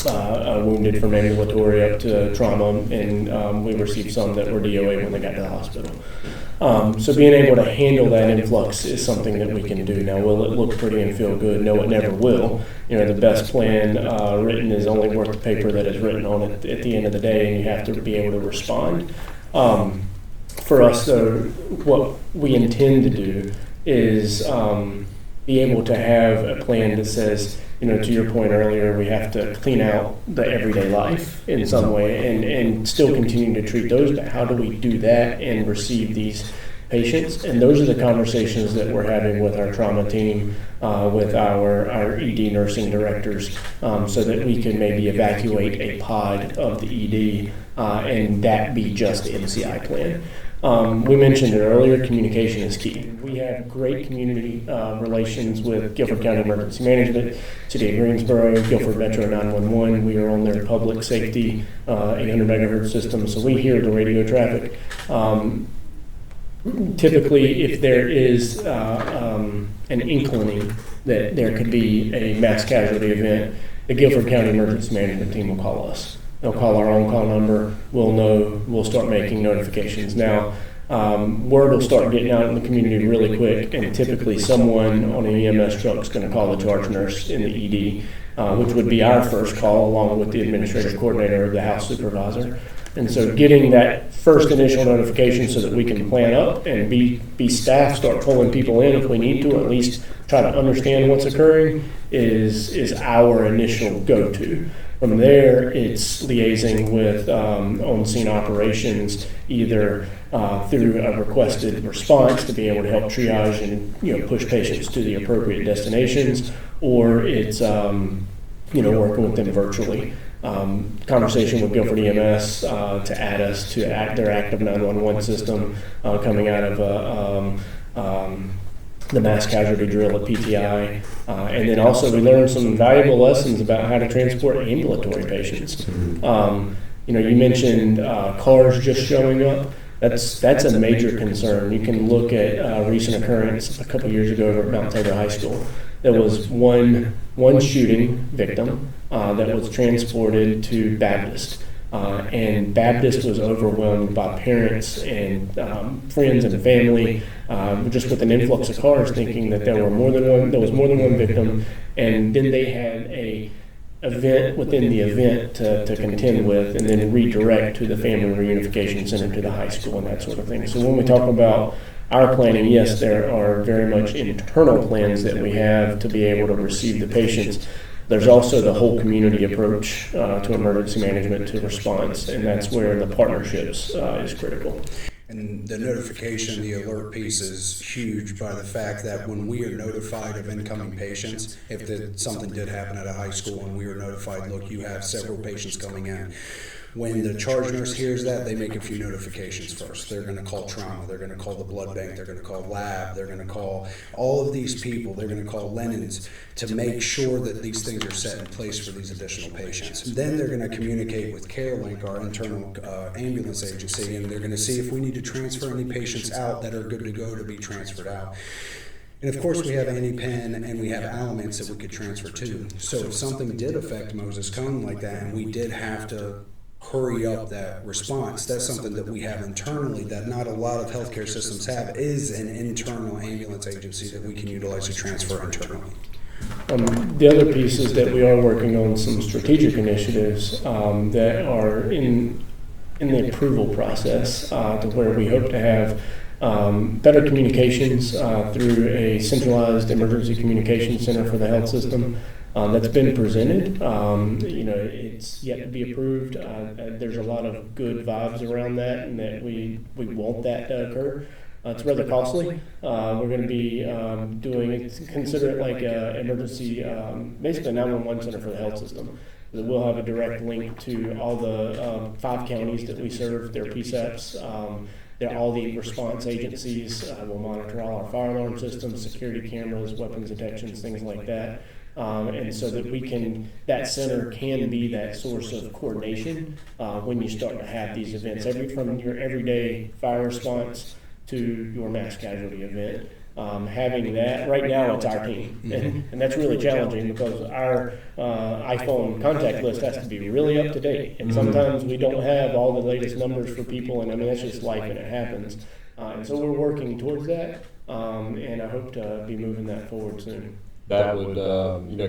wounded from ambulatory up to trauma, and we received some that were DOA when they got to the hospital. So being able to handle that influx is something that we can do. Now, will it look pretty and feel good? No, it never will. You know, the best plan written is only worth the paper that is written on it at the end of the day, and you have to be able to respond. For us, though, what we intend to do is be able to have a plan that says, you know, to your point earlier, we have to clean out the everyday life in some way and still continue to treat those, but how do we do that and receive these patients? And those are the conversations that we're having with our trauma team, with our ED nursing directors, so that we can maybe evacuate a pod of the ED and that be just the MCI plan. We mentioned it earlier, communication is key. We have great community relations with Guilford County Emergency Management, City of Greensboro, Guilford Metro 911. We are on their public safety 800 megahertz system, so we hear the radio traffic. Typically, if there is an inkling that there could be a mass casualty event, the Guilford County Emergency Management team will call us. They'll call our own call number. We'll know. We'll start making notifications. Now, word will start getting out in the community really quick, and typically someone on an EMS truck is going to call the charge nurse in the ED, which would be our first call, along with the administrative coordinator or the house supervisor. And so getting that first initial notification so that we can plan up and be staff, start pulling people in if we need to, or at least try to understand what's occurring, is our initial go-to. From there, it's liaising with on-scene operations, either through a requested response to be able to help triage and push patients to the appropriate destinations, or it's working with them virtually. Conversation with Guilford EMS to add us to their active 911 system coming out of the mass casualty drill at PTI. And then also we learned some valuable lessons about how to transport ambulatory patients. You mentioned cars just showing up. That's a major concern. You can look at a recent occurrence a couple years ago over at Mount Tabor High School. There was one shooting victim that was transported to Baptist. And Baptist was overwhelmed by parents and friends and family, just with an influx of cars, thinking that there was more than one victim, and then they had a event within the event to contend with, and then redirect to the family reunification center to the high school and that sort of thing. So when we talk about our planning, yes, there are very much internal plans that we have to be able to receive the patients. There's also the whole community approach to emergency management to response, and that's where the partnerships is critical. And the notification, the alert piece is huge by the fact that when we are notified of incoming patients, if something did happen at a high school and we were notified, look, you have several patients coming in, When the charge nurse hears that, they make a few notifications first. They're going to call trauma, they're going to call the blood bank, they're going to call lab, they're going to call all of these people, they're going to call linens to make sure that these things are set in place for these additional patients. Then they're going to communicate with CareLink, our internal ambulance agency, and they're going to see if we need to transfer any patients out that are good to go to be transferred out. And of course, we have AnyPen and we have elements that we could transfer to. So if something did affect Moses Cone like that, and we did have to hurry up that response, that's something that we have internally that not a lot of healthcare systems have, is an internal ambulance agency that we can utilize to transfer internally. The other piece is that we are working on some strategic initiatives that are in the approval process to where we hope to have better communications through a centralized emergency communication center for the health system that's been presented. It's yet to be approved. There's a lot of good vibes around that, and that we want that to occur. It's rather costly. We're going to be doing it, consider it like an emergency, basically a 911 center for the health system. We'll have a direct link to all the 5 counties that we serve, their PSAPs. All the response agencies will monitor all our fire alarm systems, security cameras, weapons detections, things like that. And so that that center can be that source of coordination when you start to have these events, from your everyday fire response to your mass casualty event. Having that, right now it's our team, and that's really challenging because our iPhone contact list has to be really up to date, and sometimes we don't have all the latest numbers for people, and I mean, that's just life and it happens. And so we're working towards that, and I hope to be moving that forward soon. That would,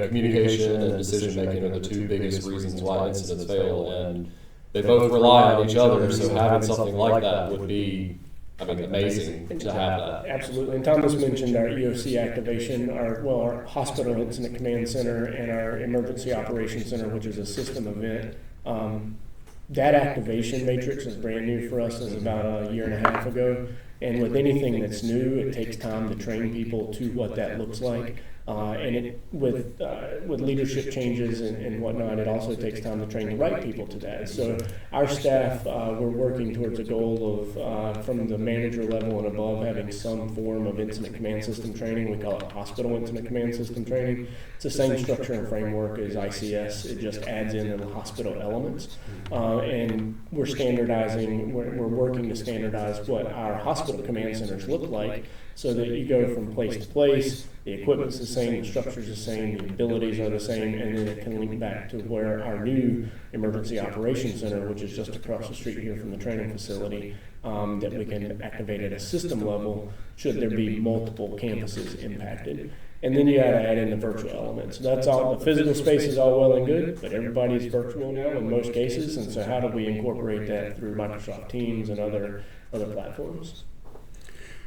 communication and decision making are the 2 biggest reasons why incidents fail, and they both rely on each other, so having something like that would be, amazing to have that. Absolutely. And Thomas mentioned our EOC activation, our Hospital Incident Command Center and our Emergency Operations Center, which is a system event. That activation matrix is brand new for us. It was about a year and a half ago. And with anything that's new, it takes time to train people to what that looks like. With leadership changes and whatnot, it also takes time to train the right people to that. So our staff, we're working towards a goal of, from the manager level and above, having some form of incident command system training. We call it hospital incident command system training. It's the same structure and framework as ICS. It just adds in the hospital elements. And we're standardizing, we're working to standardize what our hospital command centers look like, so that you go from place to place, the equipment's the same, the structure's the same, the abilities are the same, and then it can link back to where our new Emergency Operations Center, which is just across the street here from the training facility, that we can activate at a system level should there be multiple campuses impacted. And then you gotta add in the virtual elements. That's all, the physical space is all well and good, but everybody's virtual now in most cases, and so how do we incorporate that through Microsoft Teams and other platforms?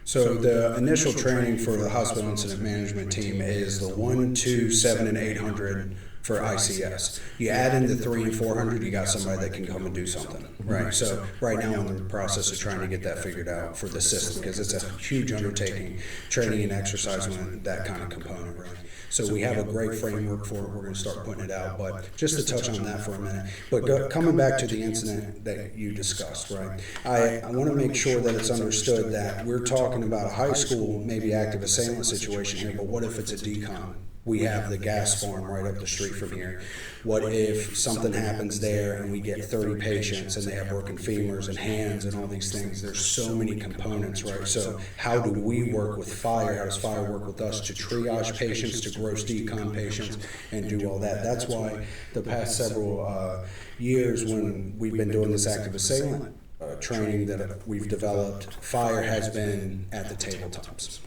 So the initial training for the hospital incident management team is the 1, 2, 7, and 800 for ICS. You add in the 3 and 400, you got somebody that can come and do something, right? So right now I'm in the process of trying to get that figured out for the system, because it's a huge undertaking, training and exercising that kind of component, right? So we have a great framework for it. We're going to start putting it out. But just to touch on that for a minute, but coming back to the incident that you discussed, right? I want to make sure that it's understood that we're talking about a high school, maybe active assailant situation here, but what if it's a decon? We have the gas farm right up the street from here. What if something happens there and we get 30 patients and they have broken femurs and hands and all these things? There's so many components, right? So how do we work with fire? How does fire work with us to triage patients, to gross decon patients, and do all that? That's why the past several years when we've been doing this active assailant training that we've developed, fire has been at the tabletops.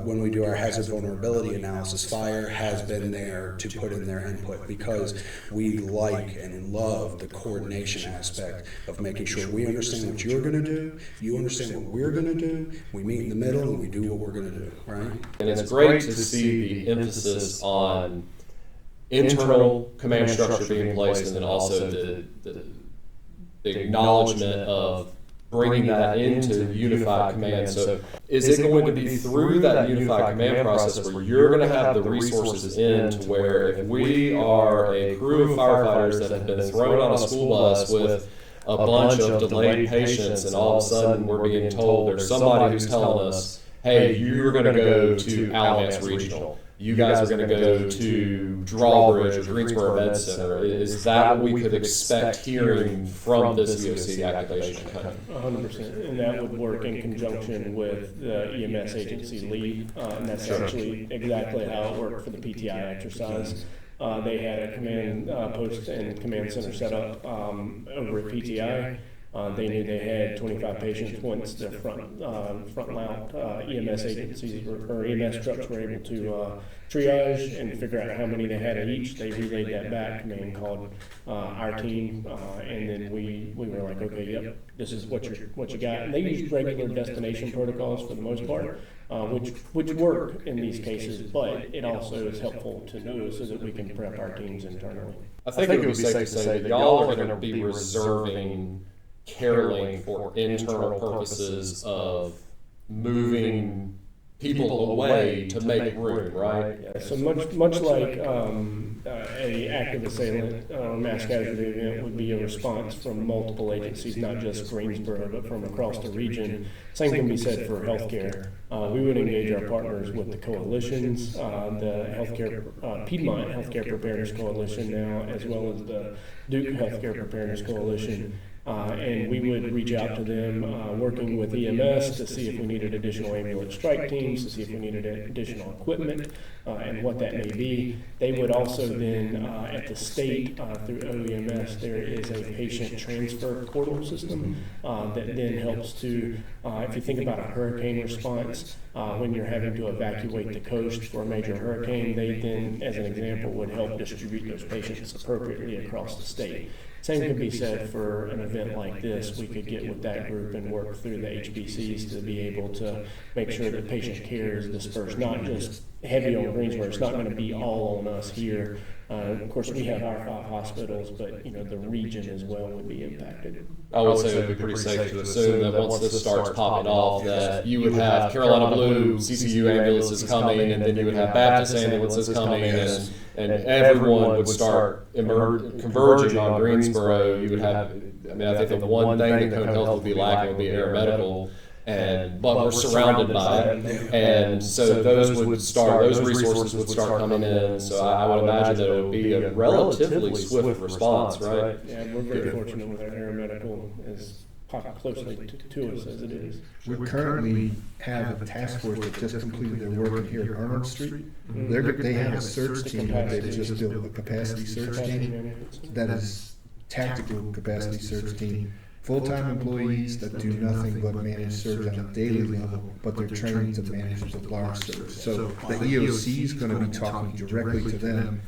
When we do our hazard vulnerability analysis, fire has been there to put in their input, because we like and love the coordination aspect of making sure we understand what you're going to do, you understand what we're going to do, we meet in the middle and we do what we're going to do, right? And it's great to see the emphasis on internal command structure being placed, and then also the acknowledgement of bringing that into unified command. So is it going to be through that unified command process where you're going to have the resources in to where if we are a crew of firefighters that have been thrown on a school bus with a bunch of delayed patients, and all of a sudden we're being told there's somebody who's telling us, hey, you're going to go to Alamance Regional. You guys are going to go to Drawbridge or Greensboro Med Center. Is that what we could expect hearing from this EOC activation? 100%, and that would work in conjunction with the EMS agency lead, and that's actually exactly how it worked for the PTI exercise. They had a command post and command center set up over at PTI. They knew they had 25 patients once the front mount EMS agencies or EMS trucks were able to triage and figure out how many they had at each. They relayed that back. Command called our team, and then we were like, okay, yep, this is what you got. And they used regular destination protocols for the most part, which work in these cases, but it also is helpful to know so that we can prep our teams internally. I think it would be safe to say that y'all are going to be reserving CareLink for internal purposes of moving people away to make room, right? Yeah, so much like a active assailant or mass casualty event would be a response from multiple agencies, not just Greensboro, but from across the region. Same can be said for healthcare. We would engage our partners with the coalitions, the Piedmont Healthcare Preparedness Coalition now, as well as the Duke Healthcare Preparedness Coalition. And we would reach out to them, working with EMS to see if we needed additional ambulance strike teams, to see if we needed additional equipment, and what that may be. They would also then, at the state, through OEMS, there is a patient transfer portal system that then helps to, if you think about a hurricane response, when you're having to evacuate the coast for a major hurricane, they then, as an example, would help distribute those patients appropriately across the state. Same can be said for an event like this. We could get with that group and work through the HBCs to be able to make sure that patient care is dispersed, not just heavy on Greensboro. It's not going to be all on us here. Of course, we have our 5 hospitals, but the region as well would be impacted. I would say it would be pretty safe to assume that once this starts popping off, that you would have Carolina Blue CCU ambulances coming, and then you would have Baptist ambulances coming, and everyone would start converging on Greensboro. You would have, I think the one thing that Cone Health would be lacking would be air medical. But we're surrounded by it, and so those resources would start coming in. So I would imagine that it would be a relatively swift response, right? Yeah, we're very fortunate with our aeromedical as closely to us as it is. We currently have a task force that just completed their work here at Arnold Street. They have a search team that they just built, a capacity search team that is tactical capacity search team. Full-time employees that do nothing but manage search on a daily level, but they're trained to manage the large search. So the EOC is going to be talking directly to them.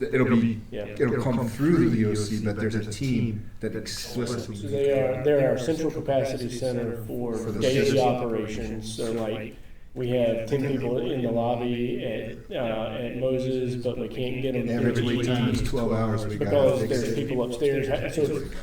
It'll come through the EOC, but there's a team that explicitly. So they're our central capacity center for daily operations. So like we have 10 people in the lobby at Moses, but we can't get them. Average wait time is 12 hours. Because there's people upstairs. So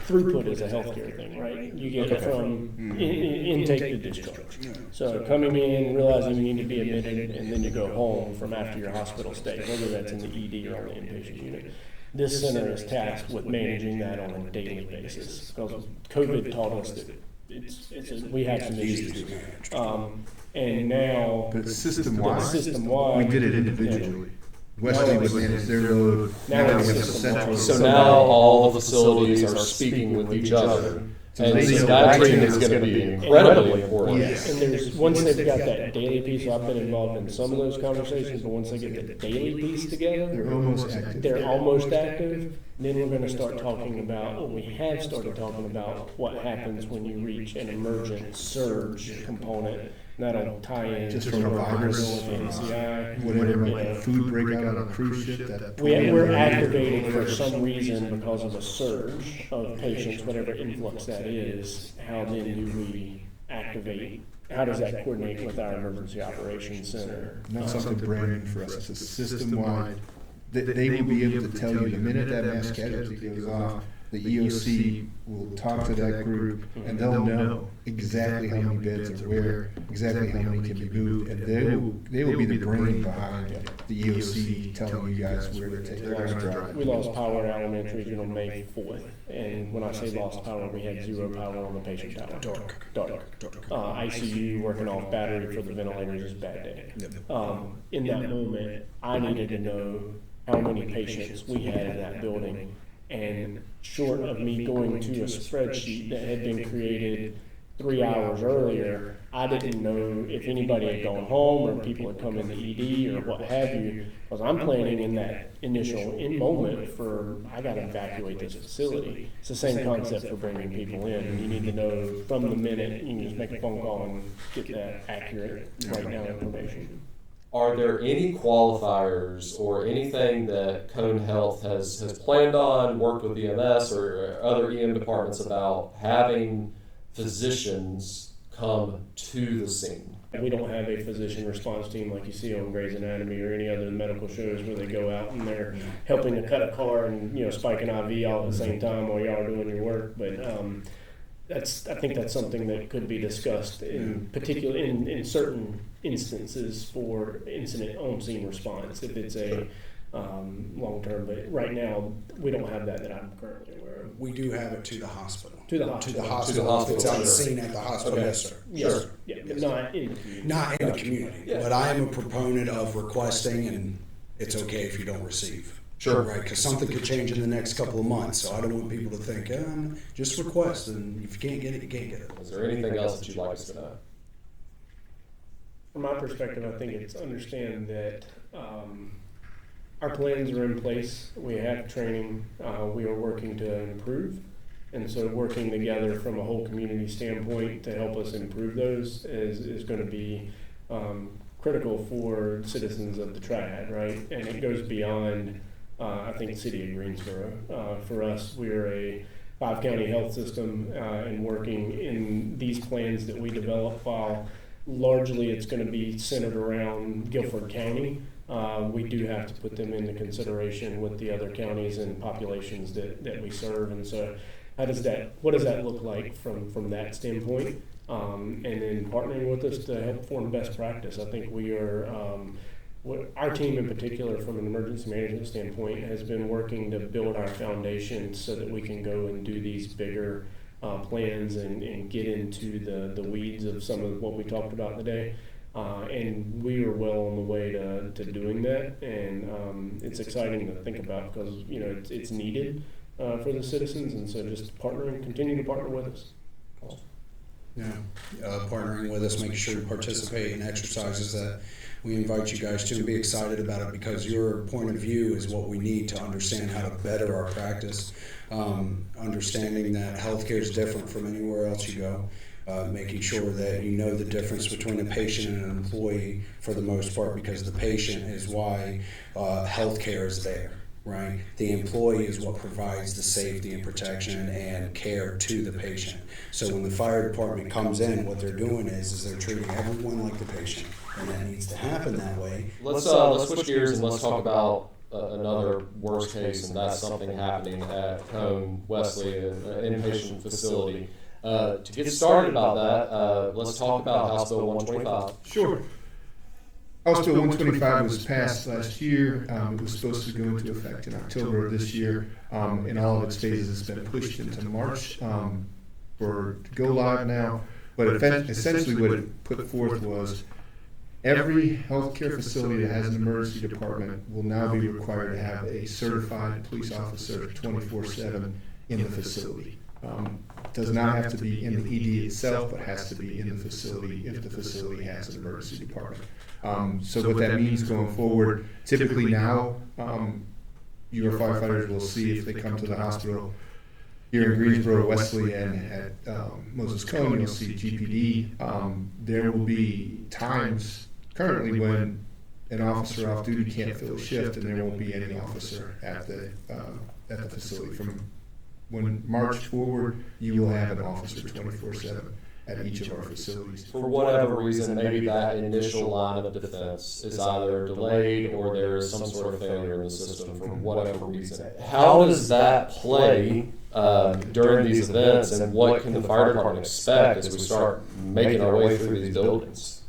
throughput is a healthcare thing, right? You get it from intake to discharge. So coming in, realizing you need to be admitted, and then you go home from after your hospital stay, whether that's in the ED or on the inpatient unit. This center is tasked with managing that on a daily basis because COVID taught us that we have some issues. And now, but system-wide, we did it individually. Wesley would manage their load. So now all the facilities are speaking with each other. And so that training is going to be incredibly important. Yes. And once they've got that daily piece, I've been involved in some of those conversations, but once they get the daily piece together, they're almost active. Then we're going to start talking about, we have started talking about what happens when you reach an emergent surge component. That'll tie in just from a virus, whatever, food breakout on a cruise ship. We're activating for some reason because of a surge of patients, whatever influx that is. How then do we activate? How does that coordinate with our emergency operations center? Not something brand new for us. It's a system-wide. They will be able to tell you the minute that mass casualty goes off, the EOC will talk to that group, and they'll know exactly how many beds are where, exactly how many can be moved, and they will be the brain behind the EOC telling you guys where to take. They're going to drive. We lost power at elementary on May 4th, and when I say lost power, we had zero power on the patient tower. Dark. ICU working off battery for the ventilators is a bad day. In that moment, I needed to know how many patients we had in that building. And short of me going to a spreadsheet that had been created 3 hours earlier, I didn't know if anybody had gone home or people had come in the ED or what have you, because I'm planning in that initial moment for, I got to evacuate this facility. It's the same concept for bringing people in. You need to know from the minute, you can just make a phone call and get that accurate right now information. Are there any qualifiers or anything that Cone Health has planned on, worked with EMS or other EM departments about having physicians come to the scene? We don't have a physician response team like you see on Grey's Anatomy or any other medical shows where they go out and they're helping to cut a car and spike an IV all at the same time while y'all are doing your work. But I think that's something that could be discussed in particular in certain instances for incident on-scene response if it's a long-term. But right now, we don't have that I'm currently aware of. We do have it to the hospital. To the hospital. If it's on scene at the hospital, okay. Yes, sir. Yes, sir. Yeah, but not in the community. Not in the community. Yeah. But I am a proponent of requesting, and it's okay if you don't receive. Sure. Right, because something could change in the next couple of months, so I don't want people to think, just request, and if you can't get it, you can't get it. Is there anything else that you'd like us to know? From my perspective, I think it's understand that our plans are in place. We have training. We are working to improve. And so working together from a whole community standpoint to help us improve those is going to be critical for citizens of the Triad, right? And it goes beyond, I think, the city of Greensboro. For us, we're a 5-county health system and working in these plans that we develop, while largely it's going to be centered around Guilford County. We do have to put them into consideration with the other counties and populations that we serve. And so what does that look like from that standpoint? And then partnering with us to help form best practice. I think we are, our team in particular from an emergency management standpoint has been working to build our foundation so that we can go and do these bigger plans and get into the weeds of some of what we talked about today. And we are well on the way to doing that. And it's exciting to think about because, it's needed for the citizens. And so just continue to partner with us. Yeah, partnering with us, making sure you participate in exercises that we invite you guys to, and be excited about it, because your point of view is what we need to understand how to better our practice. Understanding that healthcare is different from anywhere else you go. Making sure that you know the difference between a patient and an employee for the most part, because the patient is why healthcare is there. Right? The employee is what provides the safety and protection and care to the patient. So when the fire department comes in, what they're doing is they're treating everyone like the patient, and that needs to happen that way. Let's switch gears and let's talk about another worst case, and that's something happening at Cone Wesley, an inpatient facility. To get started about that, let's talk about House Bill 125. Sure. House Bill 125 was passed last year. It was supposed to go into effect in October of this year. In all of its phases, it's been pushed into March for go live now. But essentially what it put forth was every healthcare facility that has an emergency department will now be required to have a certified police officer 24/7 in the facility. Does not have to be in the ED itself, but has to be in the facility if the facility has an emergency department. So what that means going forward, typically now, your firefighters will see if they come to the hospital here in Greensboro, Wesley, and at Moses Cone, you'll see GPD. There will be times currently when an officer off duty can't fill a shift, and there won't be any officer at the facility. From when March forward, you will have an officer 24/7 at each of our facilities. For whatever reason, maybe that initial line of defense is either delayed or there is some sort of failure in the system for whatever reason. How does that play during these events, and what can the fire department expect as we start making our way through these buildings?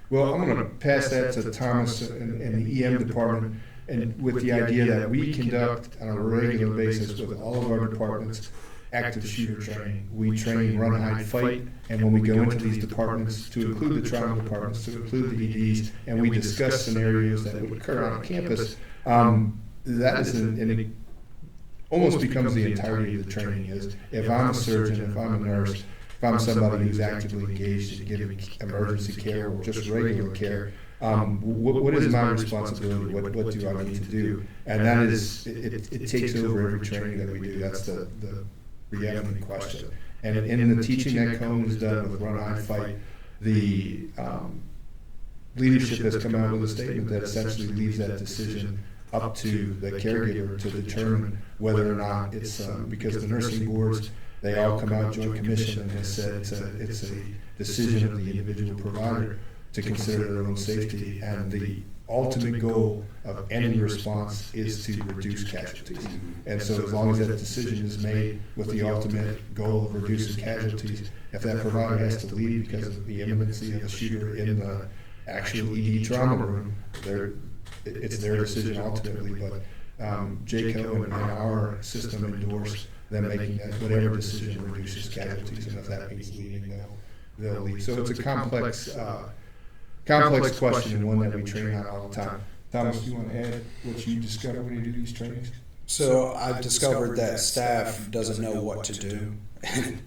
Well, I'm going to pass that to Thomas and the EM department, and with the idea that we conduct on a regular basis with all of our departments active shooter training. We train run, hide, fight, and when we go into these departments, to include the trauma departments, to include the EDs, and we discuss scenarios that would occur on campus, that is it almost becomes the entirety of the training. Is if I'm a surgeon, if I'm a nurse, if I'm somebody who's actively engaged in giving emergency care or just regular care, what is my responsibility? What do I need to do? And that is, it takes over every training that we do. That's the reality question. And in the teaching that Cone has done with Run, Hide, Fight, the leadership has come out with a statement that essentially leaves that decision up to the caregiver to determine whether or not it's because the nursing boards, they all come out joint commission and has said it's a decision of the individual provider to consider their own safety, and the ultimate goal of any response is to reduce casualties. And so as long as that decision is made with the ultimate goal of reducing casualties, if that provider has to leave because of the imminency of a shooter in the actual ED trauma room, it's their decision ultimately, but JCO and our system endorse them making that whatever decision reduces casualties, and if that means leaving, they'll leave. So it's a complex question, and one that we train on all the time. Thomas, do you want to add what you discover when you do these trainings? So I've discovered that staff doesn't know what to do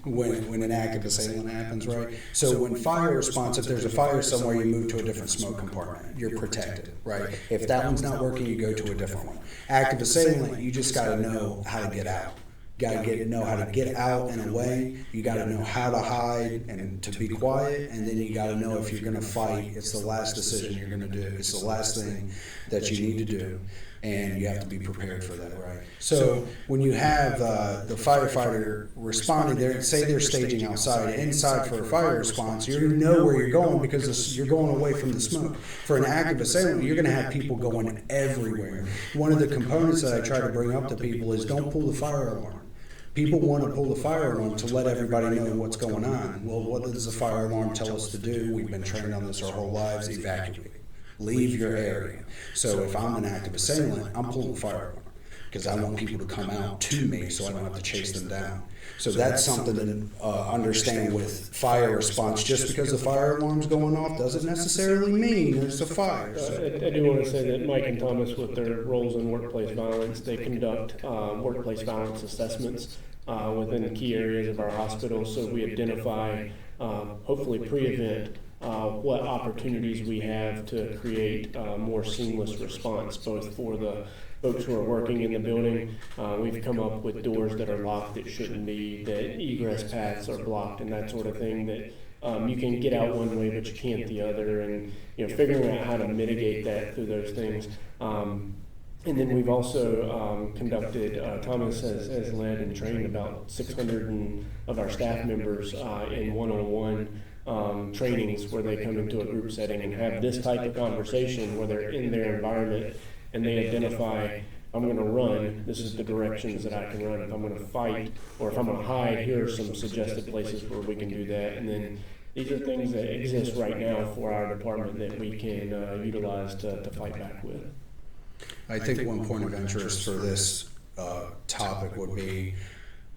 when an active assailant happens, right? So when fire response, if there's a fire somewhere, you move to a different smoke compartment. You're protected, right? If that one's not working, you go to a different one. Active assailant, you just got to know how to get out. Got to know how to get out and away. You got to know how to hide and to be quiet, and then you got to know if you're going to fight. It's the last decision you're going to do. It's the last thing that you need to do, and you have to be prepared for that, right? So when you have the firefighter responding, say they're staging outside, inside for a fire response, you know where you're going because you're going away from the smoke. For an active assailant, you're going to have people going everywhere. One of the components that I try to bring up to people is don't pull the fire alarm. People want to pull the fire alarm to let everybody know what's going on. Well, what does the fire alarm tell us to do? We've been trained on this our whole lives. Evacuate. Leave your area. So if I'm an active assailant, I'm pulling the fire alarm because I want people to come out to me so I don't have to chase them down. So that's something to understand with fire response. Just because the fire alarm's going off doesn't necessarily mean there's a fire. I do want to say that Mike and Thomas, with their roles in workplace violence, they conduct workplace violence assessments within key areas of our hospital, so we identify, hopefully pre-event, what opportunities we have to create a more seamless response, both for the folks who are working in the building. We've come up with doors that are locked that shouldn't be, that egress paths are blocked and that sort of thing, that you can get out one way but you can't the other, and figuring out how to mitigate that through those things. And then we've also conducted, Thomas has led and trained about 600 of our staff members in one-on-one trainings where they come into a group setting and have this type of conversation where they're in their environment and they identify, I'm going to run, this is the directions that I can run. If I'm going to fight or if I'm going to hide, here are some suggested places where we can do that. And then these are things that exist right now for our department that we can utilize to fight back with. I think one point of interest for this topic would be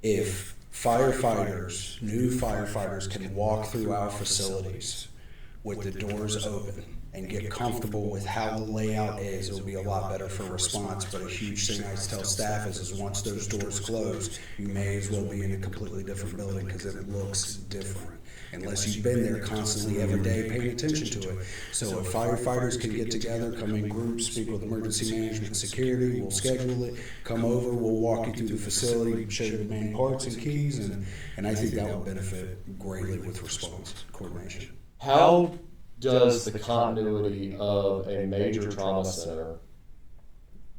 if firefighters, new firefighters, can walk through our facilities with the doors open and get comfortable with how the layout is, it'll be a lot better for response. But a huge thing I tell staff is once those doors close, you may as well be in a completely different building because it looks different. Unless you've been there constantly every day paying attention to it. So if firefighters can get together, come in groups, speak with emergency management and security, we'll schedule it, come over, we'll walk you through the facility, show you the main parts and keys, and I think that will benefit greatly with response coordination. How does the continuity of a major trauma center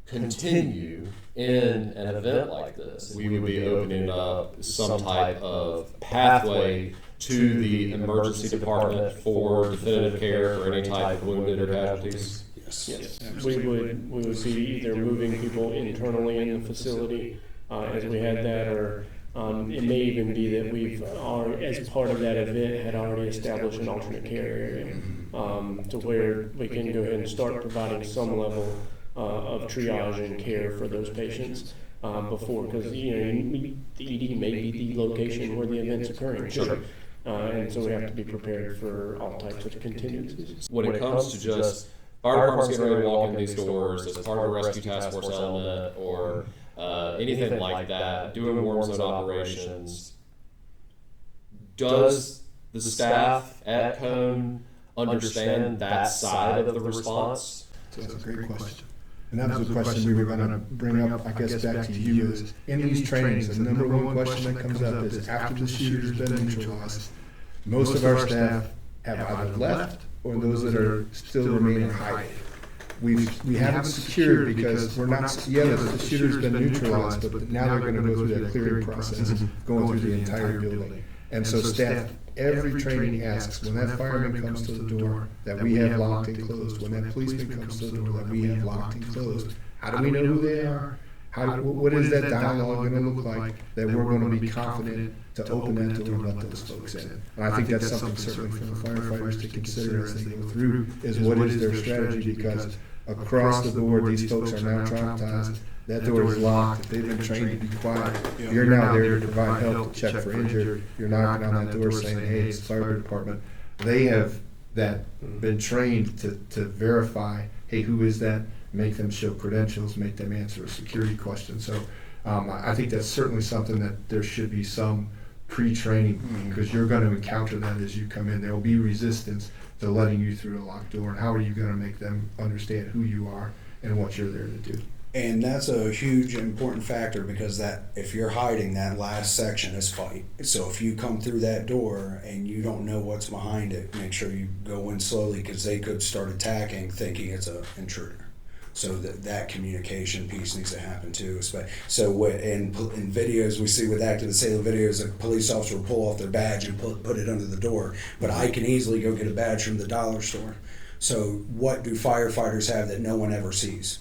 continue in an event like this? We would be opening up some type of pathway to the emergency department for definitive care for any type of wounded or casualties? Yes. We would be either moving people internally in the facility as we had that, or it may even be that we've, as part of that event, had already established an alternate care area to where we can go ahead and start providing some level of triage and care for those patients before, because the ED may be the location where the event's occurring. Sure. And so we have to be prepared for all types of contingencies. When it comes to just fire departments getting ready to walk in these doors as part of a rescue task force element or anything like that, doing warm zone operations, does the staff at Cone understand that side of the response? That's a great question. And that was a question we were going to bring up, I guess, back to you. Is in these trainings, the number one question that comes up is after the shooter's been neutralized, most of our staff have either left or those that are still remaining hiding. We haven't secured because we're not, the shooter's been neutralized, but now they're going to go through that clearing process, going through the entire building. And so staff, every training asks, when that fireman comes to the door that we have locked and closed, when that policeman comes to the door that we have locked and closed, how do we know who they are? What is that dialogue going to look like that we're going to be confident to open that door and let those folks in? And I think that's something certainly for the firefighters to consider as they go through, is what is their strategy, because across the board, these folks are now traumatized. That door is locked. They've been trained to be quiet. You're now there to provide help, to check for injured. You're knocking on that door saying, hey, it's the fire department. They have been trained to verify, hey, who is that? Make them show credentials, make them answer a security question. So I think that's certainly something that there should be some pre-training, because you're going to encounter that as you come in. There will be resistance to letting you through a locked door. And how are you going to make them understand who you are and what you're there to do? And that's a huge important factor, because that if you're hiding, that last section is fight. So if you come through that door and you don't know what's behind it, make sure you go in slowly, because they could start attacking thinking it's an intruder. So that communication piece needs to happen too. So in videos we see with active assailant videos, a police officer will pull off their badge and put it under the door. But I can easily go get a badge from the dollar store. So what do firefighters have that no one ever sees?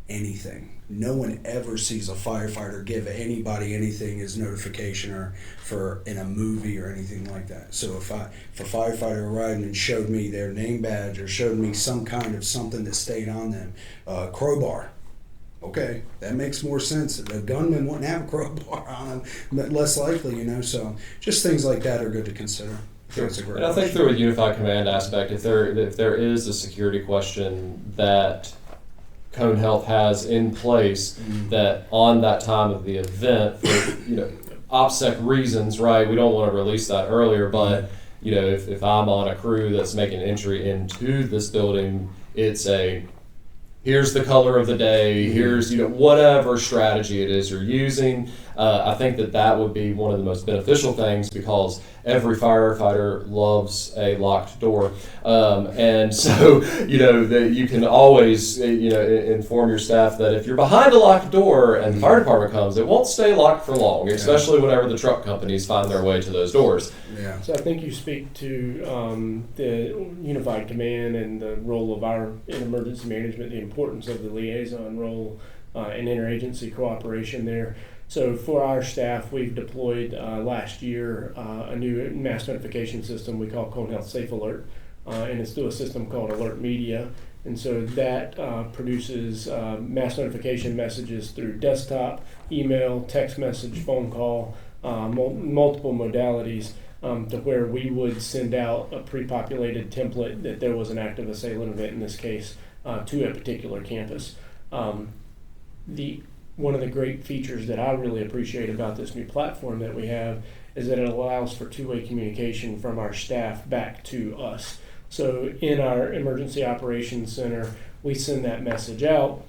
Anything. No one ever sees a firefighter give anybody anything as notification or for in a movie or anything like that. So if a firefighter arrived and showed me their name badge or showed me some kind of something that stayed on them, crowbar. Okay, that makes more sense. The gunman wouldn't have a crowbar on him, but less likely, So just things like that are good to consider. Sure. And I think through a unified command aspect, if there is a security question that Cone Health has in place, that on that time of the event, for OPSEC reasons, right? We don't want to release that earlier, but if I'm on a crew that's making entry into this building, it's here's the color of the day, here's whatever strategy it is you're using. I think that would be one of the most beneficial things, because every firefighter loves a locked door, and so that you can always inform your staff that if you're behind a locked door and the fire department comes, it won't stay locked for long, especially whenever the truck companies find their way to those doors. Yeah. So I think you speak to the unified command and the role of our in emergency management, the importance of the liaison role and interagency cooperation there. So for our staff, we've deployed last year a new mass notification system we call Cone Health Safe Alert, and it's through a system called Alert Media. And so that produces mass notification messages through desktop, email, text message, phone call, multiple modalities, to where we would send out a pre-populated template that there was an active assailant event, in this case, to a particular campus. One of the great features that I really appreciate about this new platform that we have is that it allows for two-way communication from our staff back to us. So in our emergency operations center, we send that message out.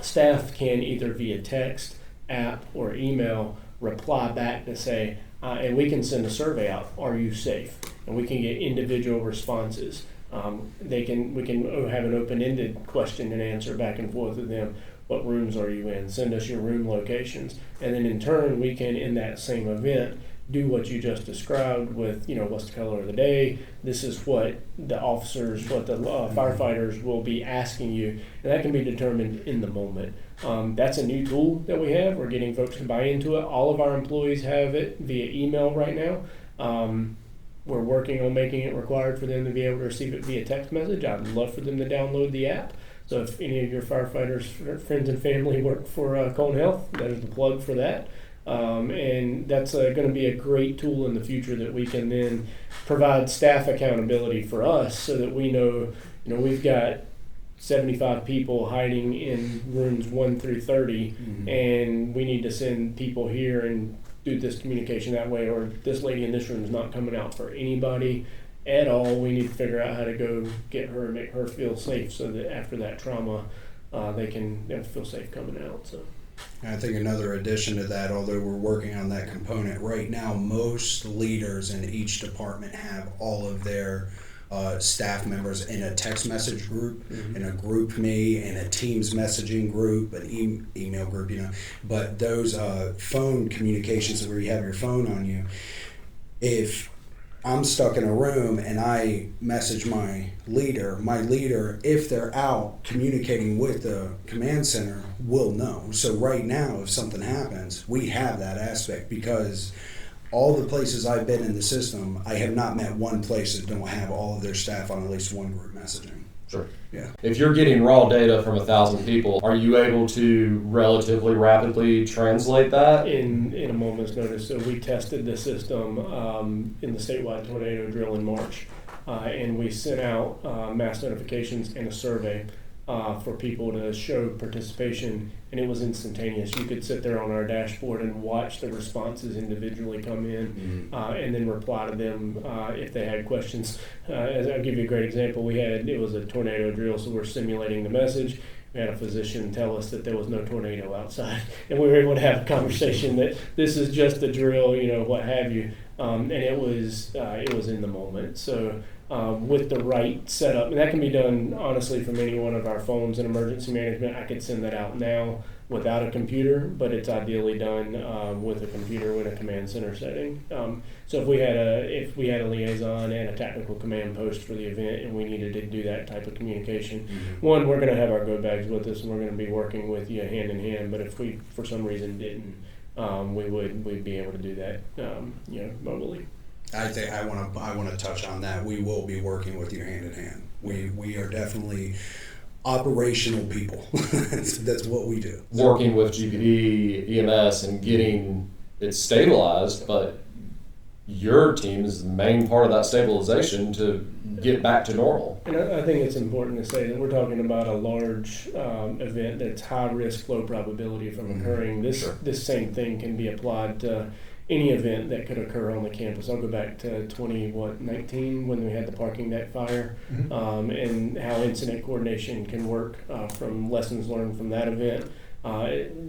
Staff can either via text, app, or email reply back to say, and we can send a survey out, are you safe? And we can get individual responses. We can have an open-ended question and answer back and forth with them. What rooms are you in? Send us your room locations. And then in turn, we can, in that same event, do what you just described with, what's the color of the day. This is what the officers, what the firefighters will be asking you, and that can be determined in the moment. That's a new tool that we have. We're getting folks to buy into it. All of our employees have it via email right now. We're working on making it required for them to be able to receive it via text message. I'd love for them to download the app. So if any of your firefighters, friends and family work for Cone Health, there's the plug for that. And that's going to be a great tool in the future that we can then provide staff accountability for us, so that we know, we've got 75 people hiding in rooms 1 through 30, and we need to send people here and do this communication that way, or this lady in this room is not coming out for anybody at all. We need to figure out how to go get her and make her feel safe, so that after that trauma, they'll feel safe coming out. So. I think another addition to that, although we're working on that component right now, most leaders in each department have all of their staff members in a text message group, in a group me, in a Teams messaging group, an email group, But those phone communications where you have your phone on you, if I'm stuck in a room and I message my leader, if they're out communicating with the command center, will know. So right now, if something happens, we have that aspect, because all the places I've been in the system, I have not met one place that don't have all of their staff on at least one group messaging. Sure. Yeah. If you're getting raw data from 1,000 people, are you able to relatively rapidly translate that? In a moment's notice. So we tested the system in the statewide tornado drill in March, and we sent out mass notifications and a survey for people to show participation, and it was instantaneous. You could sit there on our dashboard and watch the responses individually come in, and then reply to them if they had questions. I'll give you a great example. It was a tornado drill, so we're simulating the message. We had a physician tell us that there was no tornado outside, and we were able to have a conversation that this is just a drill, what have you, and it was in the moment. So with the right setup, and that can be done honestly from any one of our phones in emergency management. I could send that out now without a computer, but it's ideally done with a computer with a command center setting. So if we had a liaison and a tactical command post for the event, and we needed to do that type of communication, one, we're going to have our go bags with us, and we're going to be working with you hand in hand. But if we for some reason didn't, we'd be able to do that, mobilely. I think I want to touch on that. We will be working with you hand in hand. We are definitely operational people. That's what we do. Working with GPD, EMS, and getting it stabilized, but your team is the main part of that stabilization to get back to normal. And I think it's important to say that we're talking about a large event that's high risk, low probability from occurring. This same thing can be applied to any event that could occur on the campus. I'll go back to 2019 when we had the parking deck fire, and how incident coordination can work from lessons learned from that event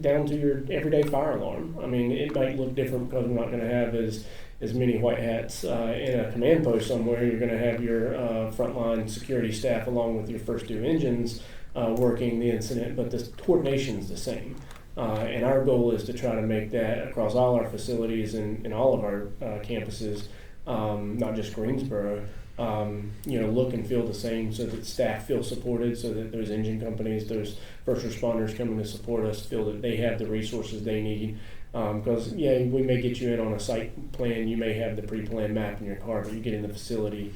down to your everyday fire alarm. I mean, it might look different because we're not going to have as many white hats in a command post somewhere. You're going to have your frontline security staff along with your first two engines working the incident, but the coordination's the same. And our goal is to try to make that across all our facilities and all of our campuses, not just Greensboro, look and feel the same, so that staff feel supported, so that those engine companies, those first responders coming to support us feel that they have the resources they need. Because, we may get you in on a site plan, you may have the pre-planned map in your car, but you get in the facility,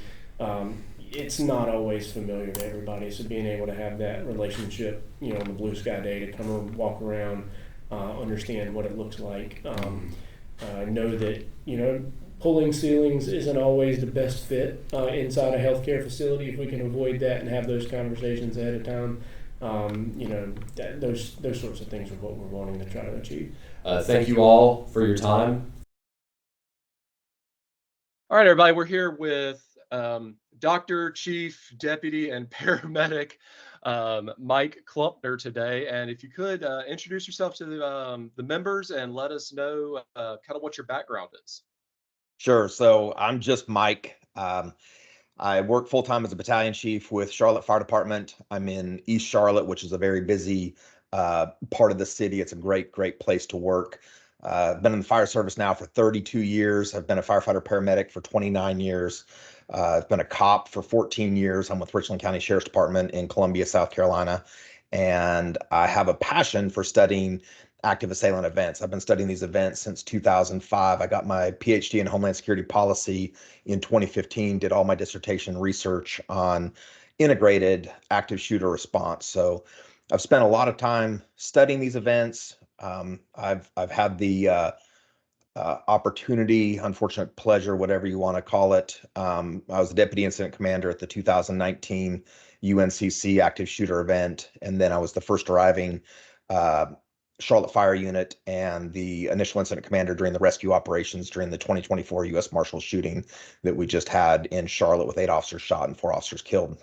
it's not always familiar to everybody. So being able to have that relationship, on the blue sky day, to come and walk around, understand what it looks like, know that, pulling ceilings isn't always the best fit inside a healthcare facility. If we can avoid that and have those conversations ahead of time, those sorts of things are what we're wanting to try to achieve. Thank you all for your time. All right, everybody, we're here with Doctor, Chief, Deputy, and Paramedic Mike Klumpner today. And if you could introduce yourself to the members and let us know kind of what your background is. Sure. So I'm just Mike. I work full-time as a battalion chief with Charlotte Fire Department. I'm in East Charlotte, which is a very busy part of the city. It's a great place to work. been in the fire service now for 32 years. I've been a firefighter paramedic for 29 years. I've been a cop for 14 years. I'm with Richland County Sheriff's Department in Columbia, South Carolina. And I have a passion for studying active assailant events. I've been studying these events since 2005. I got my PhD in Homeland Security Policy in 2015, did all my dissertation research on integrated active shooter response. So I've spent a lot of time studying these events. I've had the opportunity, unfortunate pleasure, whatever you want to call it. I was the deputy incident commander at the 2019 UNCC active shooter event, and then I was the first arriving Charlotte Fire Unit and the initial incident commander during the rescue operations during the 2024 U.S. Marshals shooting that we just had in Charlotte with 8 officers shot and 4 officers killed.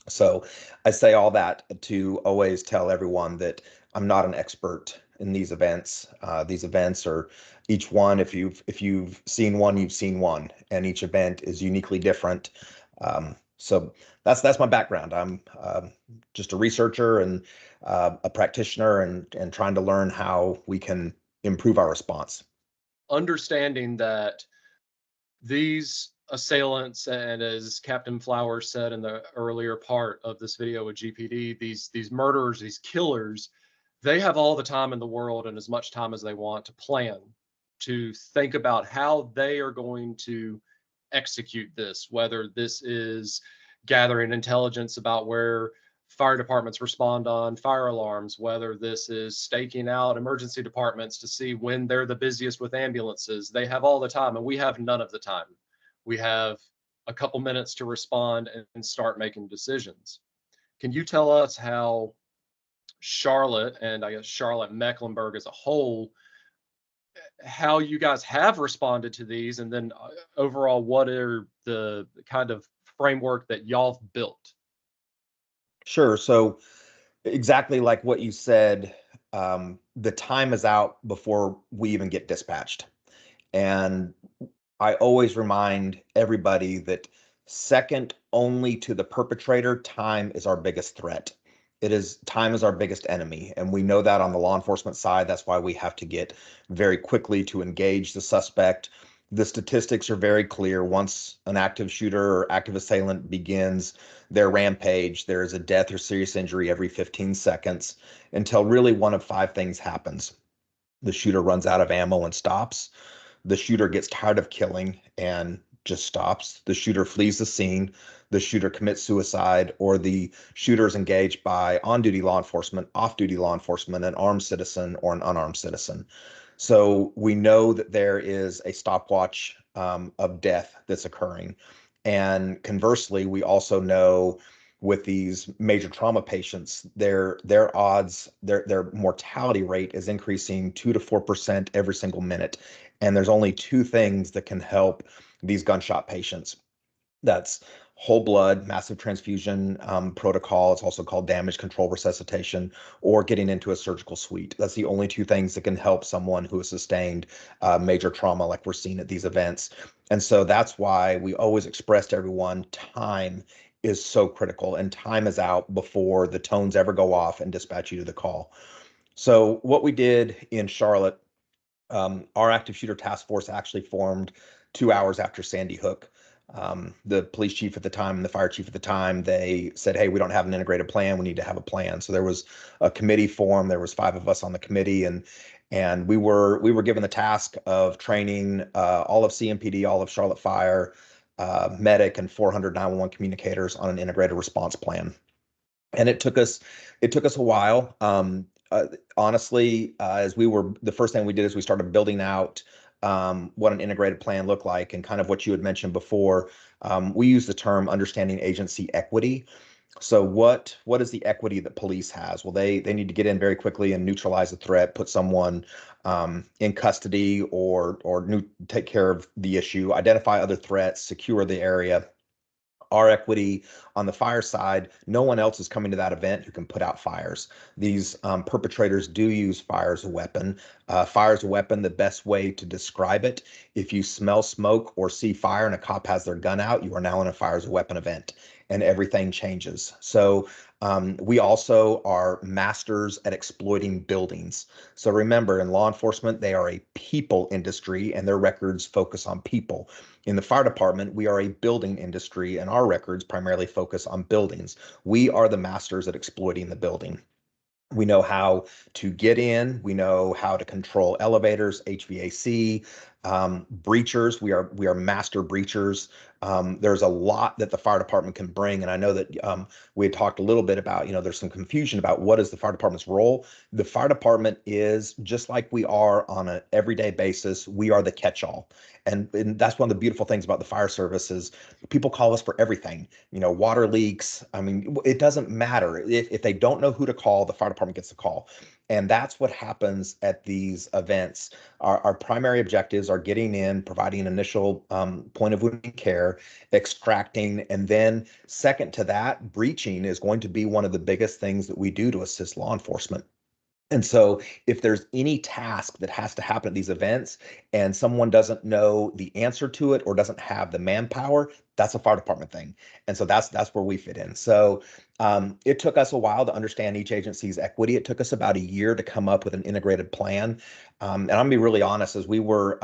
So I say all that to always tell everyone that I'm not an expert in these events. These events are each one. If you've seen one, you've seen one, and each event is uniquely different. So that's my background. I'm just a researcher and a practitioner, and trying to learn how we can improve our response. Understanding that these assailants, and as Captain Flowers said in the earlier part of this video with GPD, these murderers, these killers, they have all the time in the world and as much time as they want to plan, to think about how they are going to execute this, whether this is gathering intelligence about where fire departments respond on fire alarms, whether this is staking out emergency departments to see when they're the busiest with ambulances. They have all the time, and we have none of the time. We have a couple minutes to respond and start making decisions. Can you tell us how Charlotte, and I guess Charlotte Mecklenburg as a whole, how you guys have responded to these, and then overall, what are the kind of framework that y'all have built? Sure. So exactly like what you said, the time is out before we even get dispatched. And I always remind everybody that second only to the perpetrator, time is our biggest threat. Time is our biggest enemy. And we know that on the law enforcement side. That's why we have to get very quickly to engage the suspect. The statistics are very clear. Once an active shooter or active assailant begins their rampage, there is a death or serious injury every 15 seconds until really one of 5 things happens. The shooter runs out of ammo and stops. The shooter gets tired of killing and just stops. The shooter flees the scene. The shooter commits suicide, or the shooter is engaged by on-duty law enforcement, off-duty law enforcement, an armed citizen or an unarmed citizen. So we know that there is a stopwatch of death that's occurring. And conversely, we also know with these major trauma patients, their odds, their mortality rate is increasing 2 to 4% every single minute. And there's only 2 things that can help these gunshot patients. That's whole blood, massive transfusion protocol. It's also called damage control resuscitation, or getting into a surgical suite. That's the only 2 things that can help someone who has sustained major trauma like we're seeing at these events. And so that's why we always express to everyone, time is so critical, and time is out before the tones ever go off and dispatch you to the call. So what we did in Charlotte, our active shooter task force actually formed 2 hours after Sandy Hook. The police chief at the time and the fire chief at the time, they said, hey, we don't have an integrated plan. We need to have a plan. So there was a committee formed. There was 5 of us on the committee, and we were given the task of training all of CMPD, all of Charlotte Fire, medic, and 400 911 communicators on an integrated response plan. And it took us a while. Honestly, the first thing we did is we started building out what an integrated plan looked like, and kind of what you had mentioned before. We use the term understanding agency equity. So what is the equity that police has? Well, they need to get in very quickly and neutralize the threat, put someone in custody, or take care of the issue, identify other threats, secure the area. Our equity on the fire side, no one else is coming to that event who can put out fires. These perpetrators do use fire as a weapon. Fire as a weapon, the best way to describe it, if you smell smoke or see fire and a cop has their gun out, you are now in a fire as a weapon event, and everything changes. So We also are masters at exploiting buildings. So remember, in law enforcement, they are a people industry and their records focus on people. In the fire department, we are a building industry and our records primarily focus on buildings. We are the masters at exploiting the building. We know how to get in. We know how to control elevators, HVAC, breachers. We are master breachers. There's a lot that the fire department can bring, and I know that we had talked a little bit about. There's some confusion about what is the fire department's role. The fire department is just like we are on an everyday basis. We are the catch-all, and that's one of the beautiful things about the fire service is people call us for everything. Water leaks. I mean, it doesn't matter if they don't know who to call. The fire department gets a call. And that's what happens at these events. Our primary objectives are getting in, providing an initial point of wounding care, extracting, and then second to that, breaching is going to be one of the biggest things that we do to assist law enforcement. And so if there's any task that has to happen at these events and someone doesn't know the answer to it or doesn't have the manpower, that's a fire department thing. And so that's where we fit in. So it took us a while to understand each agency's equity. It took us about a year to come up with an integrated plan. And I'm gonna be really honest, as we were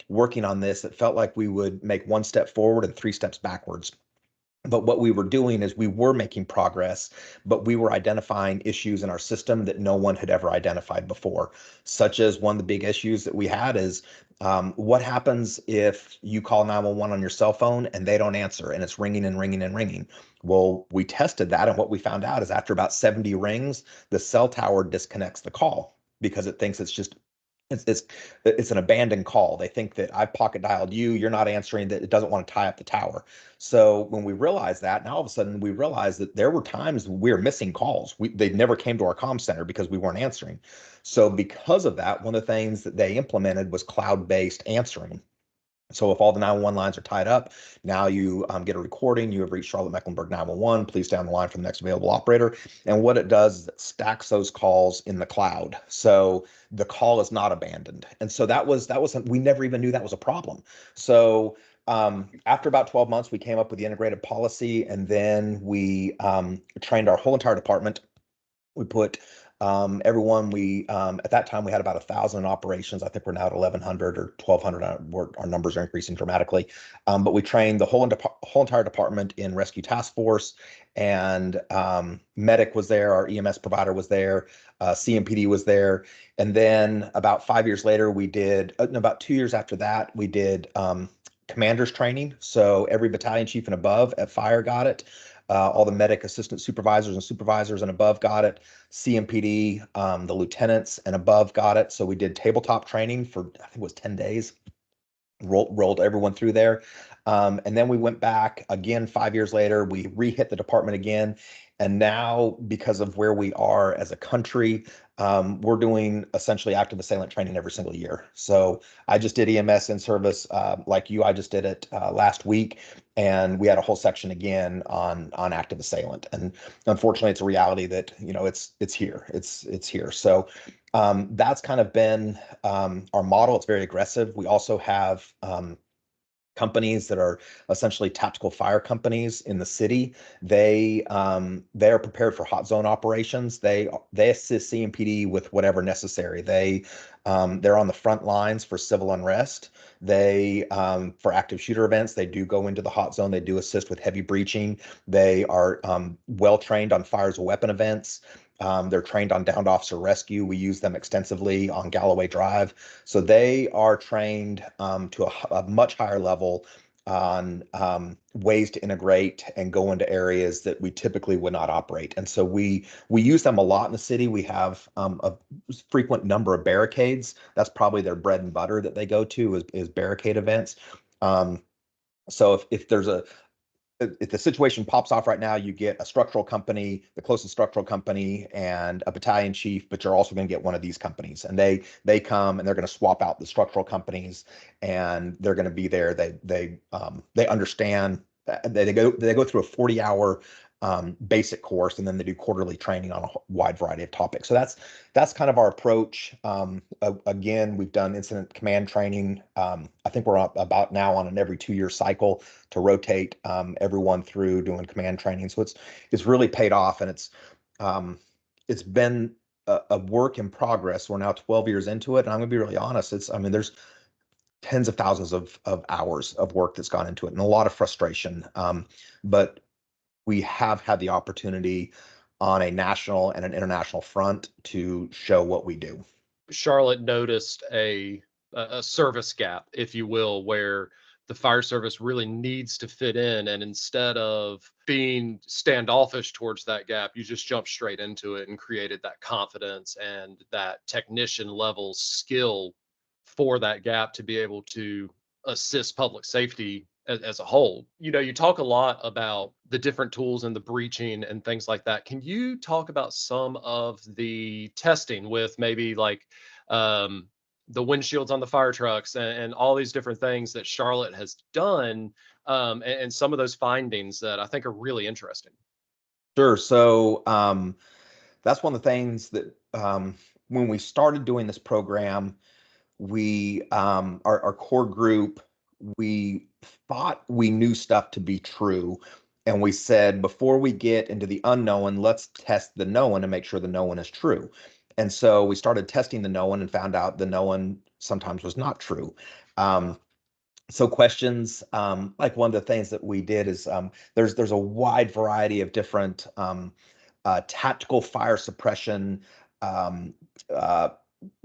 working on this, it felt like we would make one step forward and three steps backwards. But what we were doing is we were making progress, but we were identifying issues in our system that no one had ever identified before, such as one of the big issues that we had is what happens if you call 911 on your cell phone and they don't answer and it's ringing and ringing and ringing? Well, we tested that, and what we found out is after about 70 rings, the cell tower disconnects the call because it thinks it's an abandoned call. They think that I've pocket dialed you, you're not answering, that it doesn't want to tie up the tower. So when we realized that, now all of a sudden we realized that there were times we were missing calls. They never came to our comm center because we weren't answering. So because of that, one of the things that they implemented was cloud-based answering. So if all the 911 lines are tied up, now you get a recording. You have reached Charlotte Mecklenburg 911. Please stay on the line for the next available operator. And what it does is it stacks those calls in the cloud. So the call is not abandoned. And so that was we never even knew that was a problem. So after about 12 months, we came up with the integrated policy, and then we trained our whole entire department. We put everyone, at that time we had about 1,000 operations. I think we're now at 1,100 or 1,200. Our numbers are increasing dramatically. But we trained the whole entire department in rescue task force, and medic was there, our EMS provider was there, CMPD was there. And then about 5 years later, we did, about 2 years after that, we did commanders training. So every battalion chief and above at fire got it. All the medic assistant supervisors and supervisors and above got it. CMPD, the lieutenants and above got it. So we did tabletop training for, I think it was 10 days, rolled everyone through there. And then we went back again 5 years later, we re-hit the department again. And now, because of where we are as a country, we're doing essentially active assailant training every single year. So I just did EMS in service like you. I just did it last week, and we had a whole section again on active assailant. And unfortunately, it's a reality that it's here. It's here. So that's kind of been our model. It's very aggressive. We also have companies that are essentially tactical fire companies in the city. They are prepared for hot zone operations. They assist CMPD with whatever necessary. They're on the front lines for civil unrest. They for active shooter events, they do go into the hot zone. They do assist with heavy breaching. They are well trained on fire as a weapon events. They're trained on downed officer rescue. We use them extensively on Galloway Drive. So they are trained to a much higher level on ways to integrate and go into areas that we typically would not operate. And so we use them a lot in the city. We have a frequent number of barricades. That's probably their bread and butter that they go to is barricade events. So if the situation pops off right now, you get a structural company, the closest structural company, and a battalion chief, but you're also going to get one of these companies, and they come and they're going to swap out the structural companies, and they're going to be there. They understand. They go through a 40-hour basic course, and then they do quarterly training on a wide variety of topics. So that's kind of our approach. Again, we've done incident command training. I think we're about now on an every 2-year cycle to rotate everyone through doing command training. So it's really paid off, and it's been a work in progress. We're now 12 years into it, and I'm gonna be really honest. There's tens of thousands of hours of work that's gone into it, and a lot of frustration. But we have had the opportunity on a national and an international front to show what we do. Charlotte noticed a service gap, if you will, where the fire service really needs to fit in, and instead of being standoffish towards that gap, you just jumped straight into it and created that confidence and that technician level skill for that gap to be able to assist public safety as a whole. You talk a lot about the different tools and the breaching and things like that. Can you talk about some of the testing with maybe like um, the windshields on the fire trucks and all these different things that Charlotte has done, and some of those findings that I think are really interesting? Sure. So that's one of the things that when we started doing this program, we our core group, we thought we knew stuff to be true, and we said before we get into the unknown, let's test the known and make sure the known is true. And so we started testing the known and found out the known sometimes was not true. So questions, like one of the things that we did is there's a wide variety of different tactical fire suppression um, uh,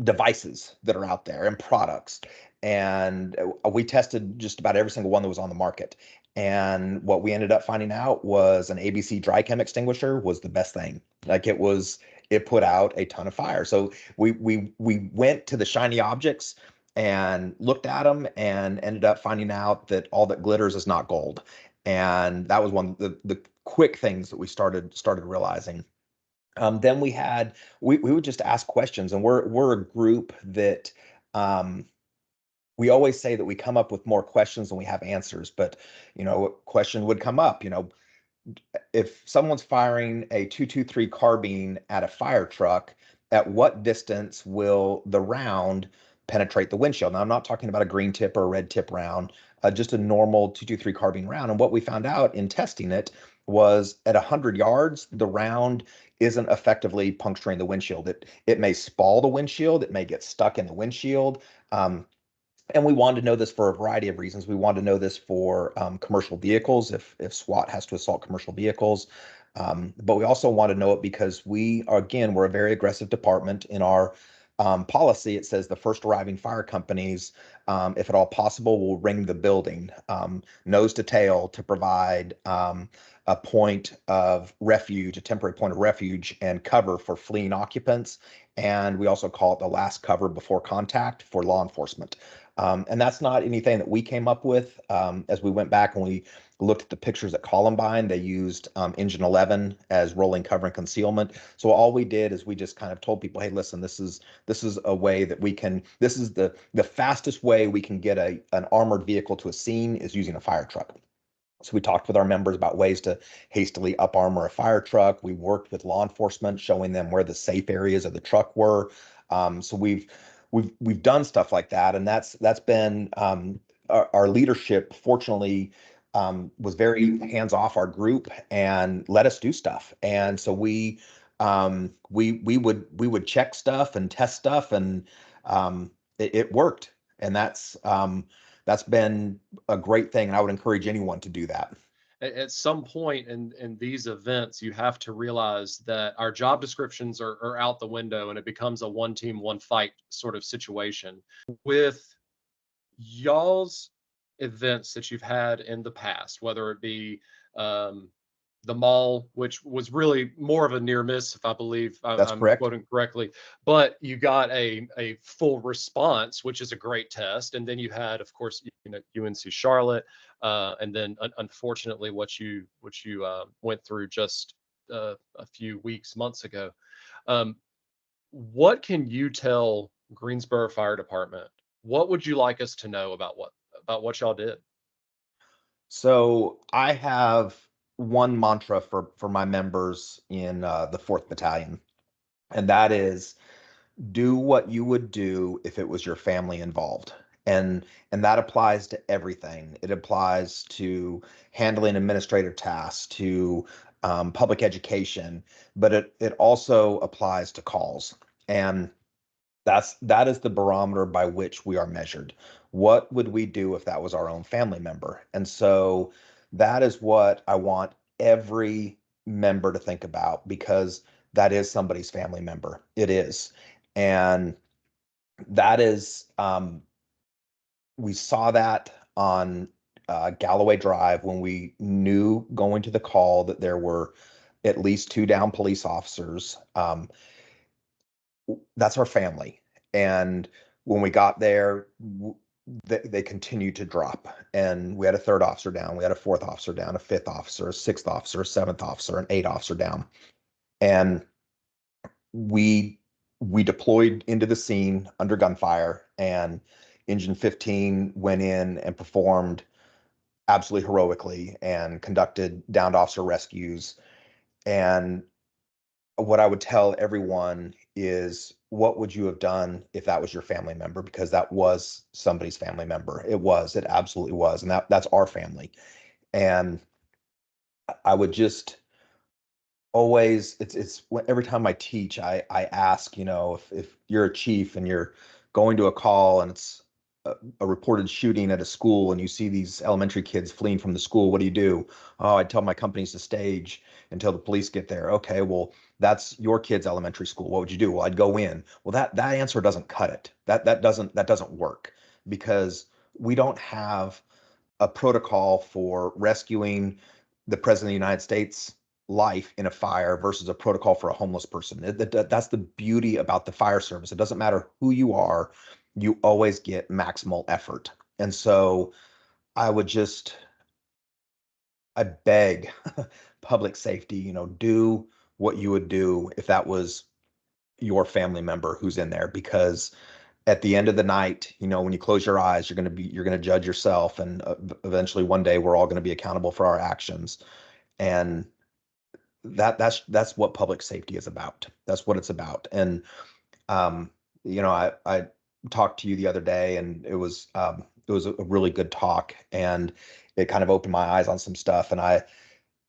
devices that are out there and products. And we tested just about every single one that was on the market. And what we ended up finding out was an ABC dry chem extinguisher was the best thing. Like it put out a ton of fire. So we went to the shiny objects and looked at them and ended up finding out that all that glitters is not gold. And that was one of the quick things that we started realizing. Then we would just ask questions, and we're a group that we always say that we come up with more questions than we have answers. But a question would come up. If someone's firing a 223 carbine at a fire truck, at what distance will the round penetrate the windshield? Now, I'm not talking about a green tip or a red tip round, just a normal 223 carbine round. And what we found out in testing it was at 100 yards, the round isn't effectively puncturing the windshield. It may spall the windshield, it may get stuck in the windshield. And we wanted to know this for a variety of reasons. We wanted to know this for commercial vehicles, if SWAT has to assault commercial vehicles. But we also want to know it because we're a very aggressive department. In our policy, it says the first arriving fire companies, if at all possible, will ring the building nose to tail to provide a point of refuge, a temporary point of refuge and cover for fleeing occupants. And we also call it the last cover before contact for law enforcement. And that's not anything that we came up with. As we went back and we looked at the pictures at Columbine, they used Engine 11 as rolling cover and concealment. So all we did is we just kind of told people, hey, listen, this is a way that this is the fastest way we can get an armored vehicle to a scene is using a fire truck. So we talked with our members about ways to hastily up armor a fire truck. We worked with law enforcement, showing them where the safe areas of the truck were. So we've done stuff like that, and that's been our leadership. Fortunately, was very hands off our group and let us do stuff. And so we would check stuff and test stuff, and it worked. And that's been a great thing, and I would encourage anyone to do that. At some point in these events, you have to realize that our job descriptions are out the window, and it becomes a one team, one fight sort of situation. With y'all's events that you've had in the past, whether it be the mall, which was really more of a near miss, if I believe That's I'm correct. quoting correctly, but you got a full response, which is a great test. And then you had, of course, UNC Charlotte, and then unfortunately what you went through just a few months ago. What can you tell Greensboro Fire Department? What would you like us to know about what y'all did? So I have one mantra for my members in the 4th Battalion, and that is do what you would do if it was your family involved. And that applies to everything. It applies to handling administrative tasks, to public education, but it also applies to calls. And that is the barometer by which we are measured. What would we do if that was our own family member? And so that is what I want every member to think about, because that is somebody's family member. It is. And that is, we saw that on Galloway Drive when we knew going to the call that there were at least 2 down police officers. That's our family. And when we got there, they continued to drop. And we had a 3rd officer down, we had a 4th officer down, a 5th officer, a 6th officer, a 7th officer, an 8th officer down. And we deployed into the scene under gunfire, and Engine 15 went in and performed absolutely heroically and conducted downed officer rescues. And what I would tell everyone is, what would you have done if that was your family member? Because that was somebody's family member. It absolutely was. And that's our family. And I would just always, every time I teach, I ask, if you're a chief and you're going to a call and it's a reported shooting at a school and you see these elementary kids fleeing from the school, what do you do? Oh, I'd tell my companies to stage until the police get there. Okay, well, that's your kid's elementary school. What would you do? Well, I'd go in. Well, that answer doesn't cut it. That doesn't work, because we don't have a protocol for rescuing the president of the United States life in a fire versus a protocol for a homeless person. That's the beauty about the fire service. It doesn't matter who you are, you always get maximal effort. And so I beg public safety, do what you would do if that was your family member who's in there, because at the end of the night, when you close your eyes, you're going to judge yourself, and eventually one day we're all going to be accountable for our actions. And that's what public safety is about. That's what it's about. And I talked to you the other day, and it was a really good talk, and it kind of opened my eyes on some stuff. And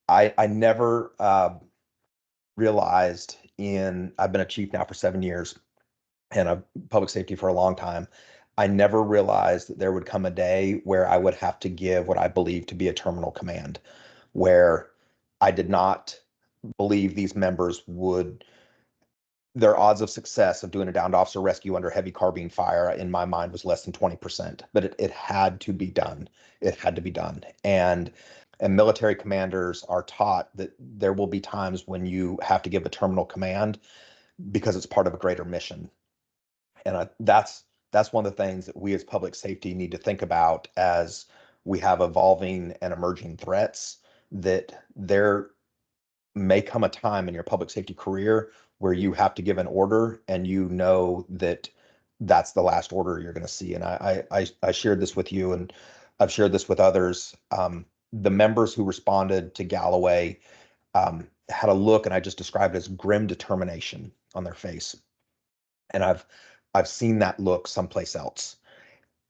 I never realized I've been a chief now for 7 years and a public safety for a long time. I never realized that there would come a day where I would have to give what I believe to be a terminal command, where I did not believe these members their odds of success of doing a downed officer rescue under heavy carbine fire, in my mind, was less than 20%, but it had to be done. It had to be done. And military commanders are taught that there will be times when you have to give a terminal command because it's part of a greater mission. And that's one of the things that we as public safety need to think about as we have evolving and emerging threats, that there may come a time in your public safety career where you have to give an order, and that that's the last order you're going to see. And I shared this with you, and I've shared this with others. The members who responded to Galloway had a look, and I just described it as grim determination on their face. And I've seen that look someplace else.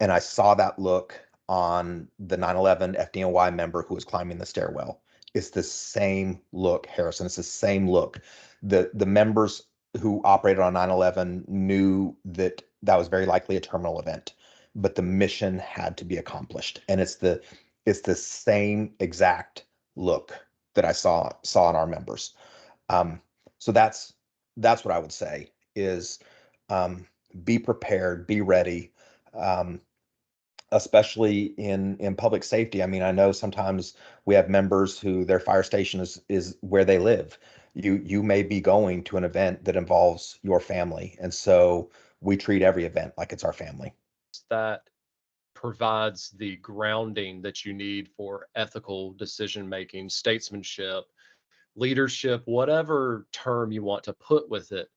And I saw that look on the 9/11 FDNY member who was climbing the stairwell. It's the same look, Harrison. It's the same look. The members who operated on 9/11 knew that that was very likely a terminal event, but the mission had to be accomplished. And it's the same exact look that I saw in our members. So that's what I would say is, be prepared, be ready. Especially in public safety. I mean, I know sometimes we have members who their fire station is where they live. You may be going to an event that involves your family, and so we treat every event like it's our family. That provides the grounding that you need for ethical decision making, statesmanship, leadership, whatever term you want to put with it.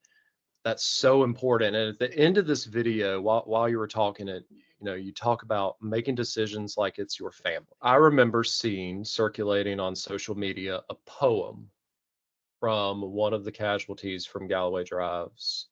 That's so important. And at the end of this video, while you were talking, it you talk about making decisions like it's your family. I remember seeing circulating on social media a poem from one of the casualties from Galloway Drive's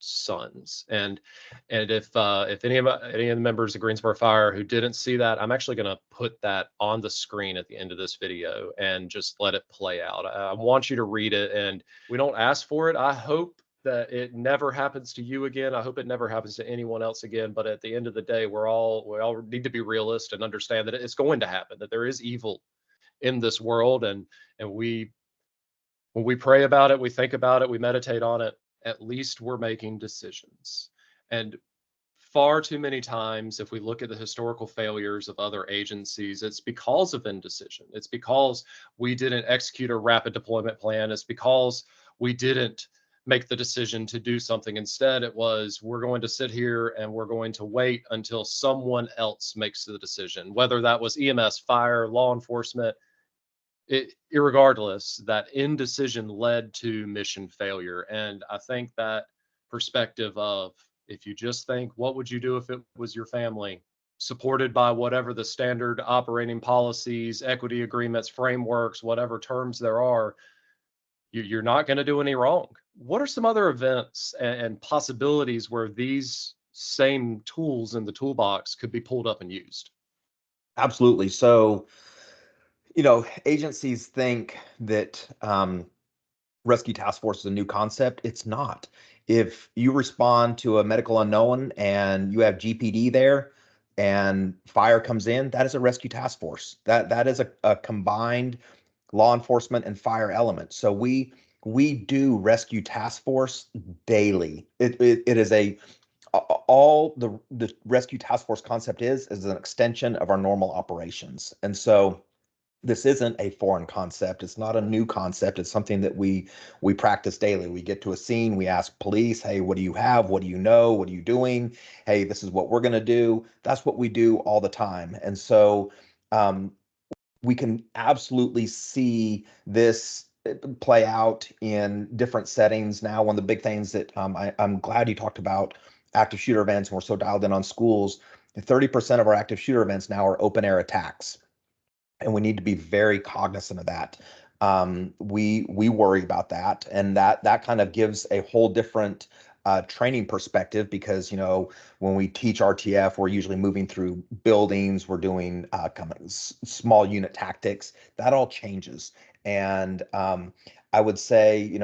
sons. And if any of the members of Greensboro Fire who didn't see that, I'm actually going to put that on the screen at the end of this video and just let it play out. I want you to read it, and we don't ask for it. I hope that it never happens to you again. I hope it never happens to anyone else again. But at the end of the day, we all need to be realistic and understand that it's going to happen, that there is evil in this world, and when we pray about it, we think about it, we meditate on it, at least we're making decisions. And far too many times, if we look at the historical failures of other agencies, it's because of indecision. It's because we didn't execute a rapid deployment plan. It's because we didn't make the decision to do something. Instead, it was, we're going to sit here and we're going to wait until someone else makes the decision, whether that was EMS, fire, law enforcement. Irregardless, that indecision led to mission failure. And I think that perspective of, if you just think, what would you do if it was your family, supported by whatever the standard operating policies, equity agreements, frameworks, whatever terms there are, you're not going to do any wrong. What are some other events and possibilities where these same tools in the toolbox could be pulled up and used? Absolutely. So, agencies think that rescue task force is a new concept. It's not. If you respond to a medical unknown and you have GPD there and fire comes in, that is a rescue task force. That is a combined law enforcement and fire element. So we do rescue task force daily. It is all the rescue task force concept is an extension of our normal operations. And so this isn't a foreign concept. It's not a new concept. It's something that we practice daily. We get to a scene, we ask police, hey, what do you have? What do you know? What are you doing? Hey, this is what we're going to do. That's what we do all the time. And so we can absolutely see this play out in different settings now. One of the big things that I'm glad you talked about active shooter events, and we're so dialed in on schools. 30% of our active shooter events now are open air attacks. And we need to be very cognizant of that. We worry about that, and that kind of gives a whole different training perspective, because when we teach RTF, we're usually moving through buildings, we're doing small unit tactics. That all changes, and I would say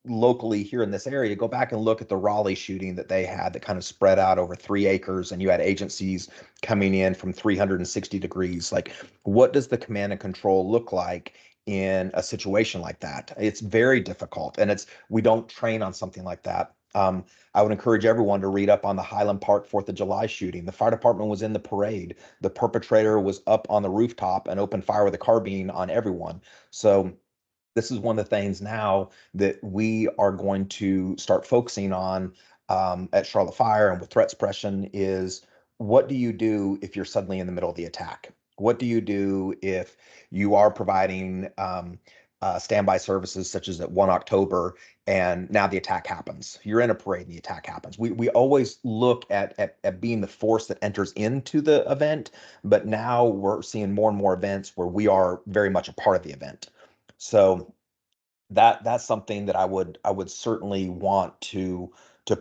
locally here in this area, go back and look at the Raleigh shooting that they had that kind of spread out over 3 acres, and you had agencies coming in from 360 degrees. Like, what does the command and control look like in a situation like that? It's very difficult, and we don't train on something like that. I would encourage everyone to read up on the Highland Park 4th of July shooting. The fire department was in the parade. The perpetrator was up on the rooftop and opened fire with a carbine on everyone. So this is one of the things now that we are going to start focusing on at Charlotte Fire and with threat suppression is, what do you do if you're suddenly in the middle of the attack? What do you do if you are providing standby services such as at 1 October and now the attack happens? You're in a parade and the attack happens. We always look at being the force that enters into the event, but now we're seeing more and more events where we are very much a part of the event. So that's something that I would certainly want to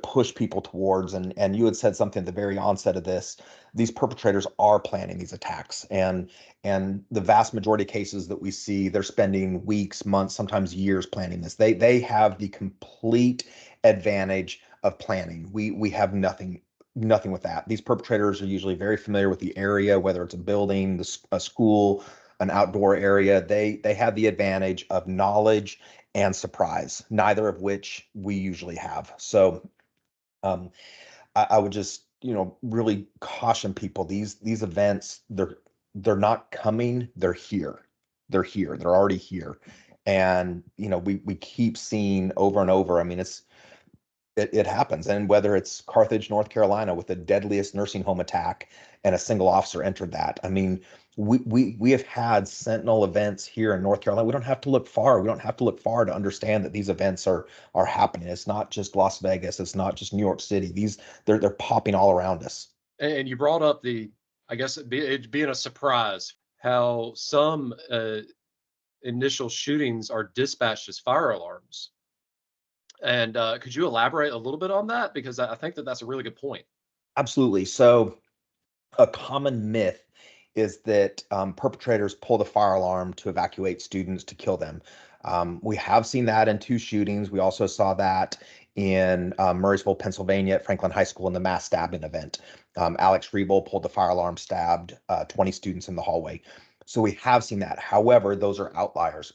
push people towards. And you had said something at the very onset of this. These perpetrators are planning these attacks, and the vast majority of cases that we see, they're spending weeks, months, sometimes years planning this. They have the complete advantage of planning. We have nothing with that. These perpetrators are usually very familiar with the area, whether it's a building, a school, an outdoor area. They have the advantage of knowledge and surprise, neither of which we usually have. So I would just really caution people. These events, they're not coming. They're here. They're here. They're already here. And we keep seeing over and over. I mean, it happens. And whether it's Carthage, North Carolina, with the deadliest nursing home attack and a single officer entered that. I mean, we have had sentinel events here in North Carolina. We don't have to look far. We don't have to look far to understand that these events are happening. It's not just Las Vegas. It's not just New York City. They're popping all around us. And you brought up I guess it being a surprise, how some initial shootings are dispatched as fire alarms. And could you elaborate a little bit on that? Because I think that that's a really good point. Absolutely. So a common myth is that perpetrators pull the fire alarm to evacuate students to kill them. We have seen that in 2 shootings. We also saw that in Murraysville, Pennsylvania, at Franklin High School in the mass stabbing event. Alex Rebel pulled the fire alarm, stabbed 20 students in the hallway. So we have seen that. However, those are outliers.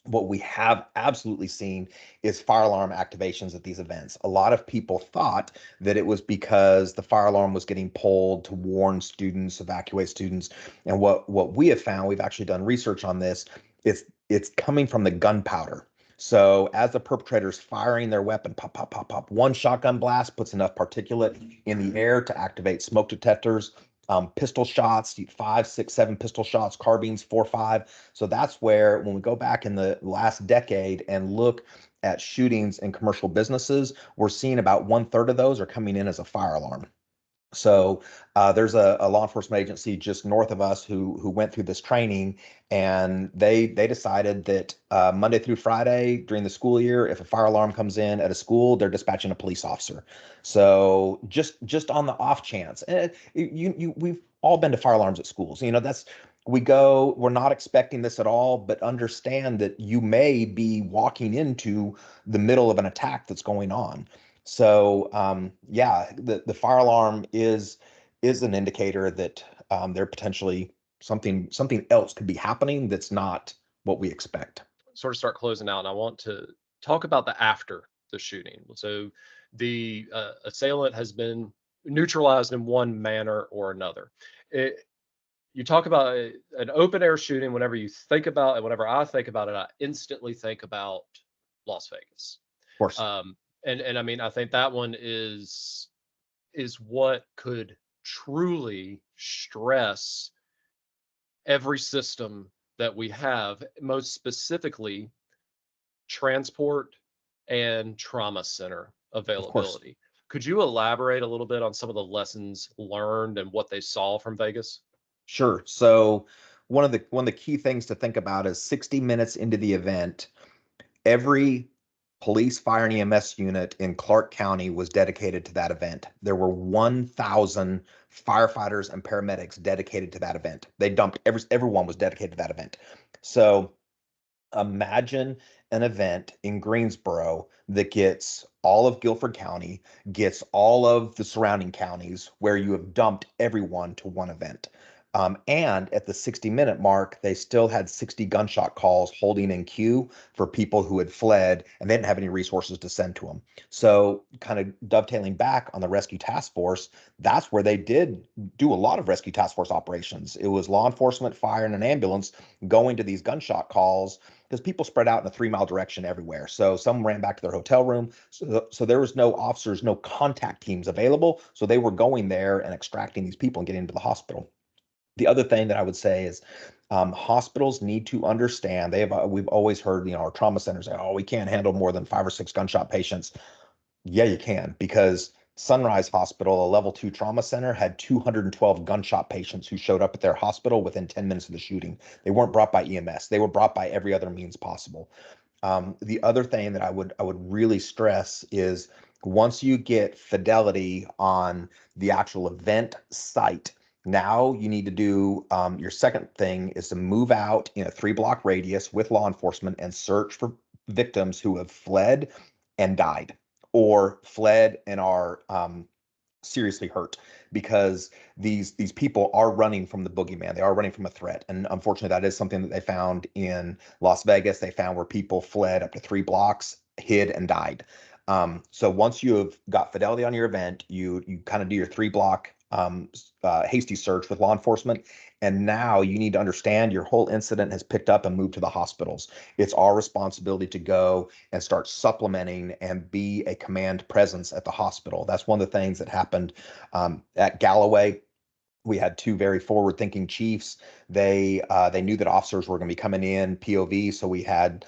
What we have absolutely seen is fire alarm activations at these events. A lot of people thought that it was because the fire alarm was getting pulled to warn students, evacuate students. And what we have found, we've actually done research on this, it's coming from the gunpowder. So as the perpetrator's firing their weapon, pop, pop, pop, pop, one shotgun blast puts enough particulate in the air to activate smoke detectors. Pistol shots, 5, 6, 7 pistol shots, carbines, 4, 5. So that's where, when we go back in the last decade and look at shootings in commercial businesses, we're seeing about 1/3 of those are coming in as a fire alarm. So there's a law enforcement agency just north of us who went through this training, and they decided that Monday through Friday during the school year, if a fire alarm comes in at a school, they're dispatching a police officer. So just on the off chance, and we've all been to fire alarms at schools. That's we go. We're not expecting this at all, but understand that you may be walking into the middle of an attack that's going on. So yeah, the fire alarm is an indicator that there potentially something else could be happening that's not what we expect. Sort of start closing out, and I want to talk about the after the shooting. So the assailant has been neutralized in one manner or another. You talk about an open air shooting. Whenever you think about it, whenever I think about it, I instantly think about Las Vegas. Of course. And I mean, I think that one is what could truly stress every system that we have, most specifically transport and trauma center Of course. availability. Could you elaborate a little bit on some of the lessons learned and what they saw from Vegas? Sure. So one of the key things to think about is 60 minutes into the event, every police, fire, and EMS unit in Clark County was dedicated to that event. There were 1,000 firefighters and paramedics dedicated to that event. They dumped everyone was dedicated to that event. So imagine an event in Greensboro that gets all of Guilford County, gets all of the surrounding counties, where you have dumped everyone to one event. And at the 60-minute mark, they still had 60 gunshot calls holding in queue for people who had fled, and they didn't have any resources to send to them. So, kind of dovetailing back on the rescue task force, that's where they did do a lot of rescue task force operations. It was law enforcement, fire, and an ambulance going to these gunshot calls, because people spread out in a 3-mile direction everywhere. So some ran back to their hotel room. So there was no officers, no contact teams available. So they were going there and extracting these people and getting into the hospital. The other thing that I would say is hospitals need to understand. We've always heard, our trauma centers say, "Oh, we can't handle more than 5 or 6 gunshot patients." Yeah, you can, because Sunrise Hospital, a level 2 trauma center, had 212 gunshot patients who showed up at their hospital within 10 minutes of the shooting. They weren't brought by EMS. They were brought by every other means possible. The other thing that I would really stress is, once you get fidelity on the actual event site, now you need to do your second thing is to move out in a 3-block radius with law enforcement and search for victims who have fled and died, or fled and are seriously hurt, because these people are running from the boogeyman. They are running from a threat. And unfortunately, that is something that they found in Las Vegas. They found where people fled up to 3 blocks, hid, and died. So once you have got fidelity on your event, you kind of do your 3-block hasty search with law enforcement. And now you need to understand your whole incident has picked up and moved to the hospitals. It's our responsibility to go and start supplementing and be a command presence at the hospital. That's one of the things that happened at Galloway. We had two very forward-thinking chiefs. They knew that officers were going to be coming in POV, so we had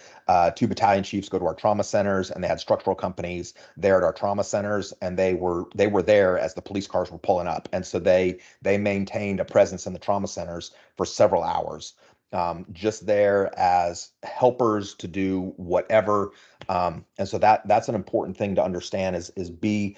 two battalion chiefs go to our trauma centers, and they had structural companies there at our trauma centers, and they were there as the police cars were pulling up, and so they maintained a presence in the trauma centers for several hours, just there as helpers to do whatever. And so that's an important thing to understand is be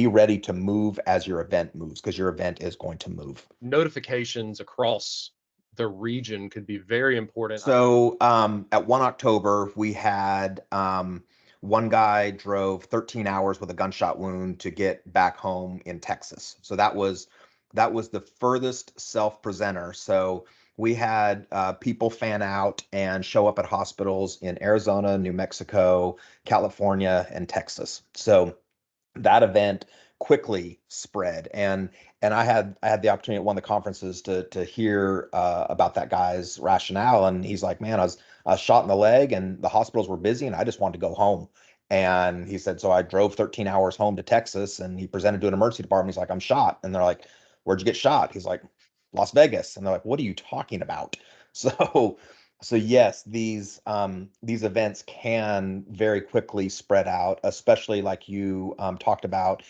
ready to move as your event moves, because your event is going to move. Notifications across the region could be very important. So at 1 October, we had one guy drove 13 hours with a gunshot wound to get back home in Texas. So that was the furthest self-presenter. So we had people fan out and show up at hospitals in Arizona, New Mexico, California, and Texas. So that event quickly spread, and I had the opportunity at one of the conferences to hear about that guy's rationale, and he's like, man, I was shot in the leg and the hospitals were busy and I just wanted to go home. And he said, so I drove 13 hours home to Texas, and he presented to an emergency department. He's like, I'm shot. And they're like, where'd you get shot? He's like, Las Vegas. And they're like, what are you talking about? So yes, these events can very quickly spread out, especially like you talked about.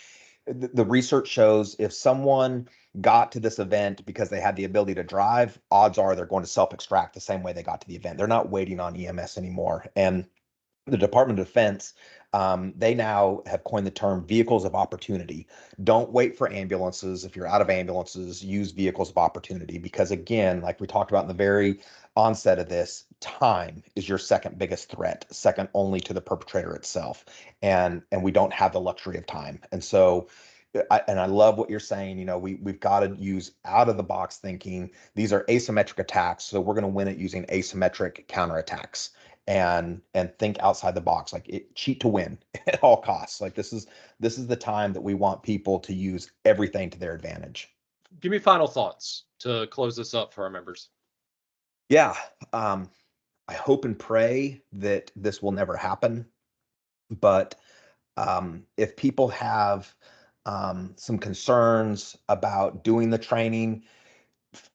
The research shows if someone got to this event because they had the ability to drive, odds are they're going to self-extract the same way they got to the event. They're not waiting on EMS anymore. And the Department of Defense, they now have coined the term vehicles of opportunity. Don't wait for ambulances. If you're out of ambulances, use vehicles of opportunity, because again, like we talked about in the very onset of this, time is your second biggest threat, second only to the perpetrator itself. And we don't have the luxury of time. And so I love what you're saying. We've got to use out of the box thinking. These are asymmetric attacks, so we're going to win it using asymmetric counterattacks, and think outside the box, like cheat to win at all costs. Like this is the time that we want people to use everything to their advantage. Give me final thoughts to close this up for our members. Yeah, I hope and pray that this will never happen, but if people have some concerns about doing the training,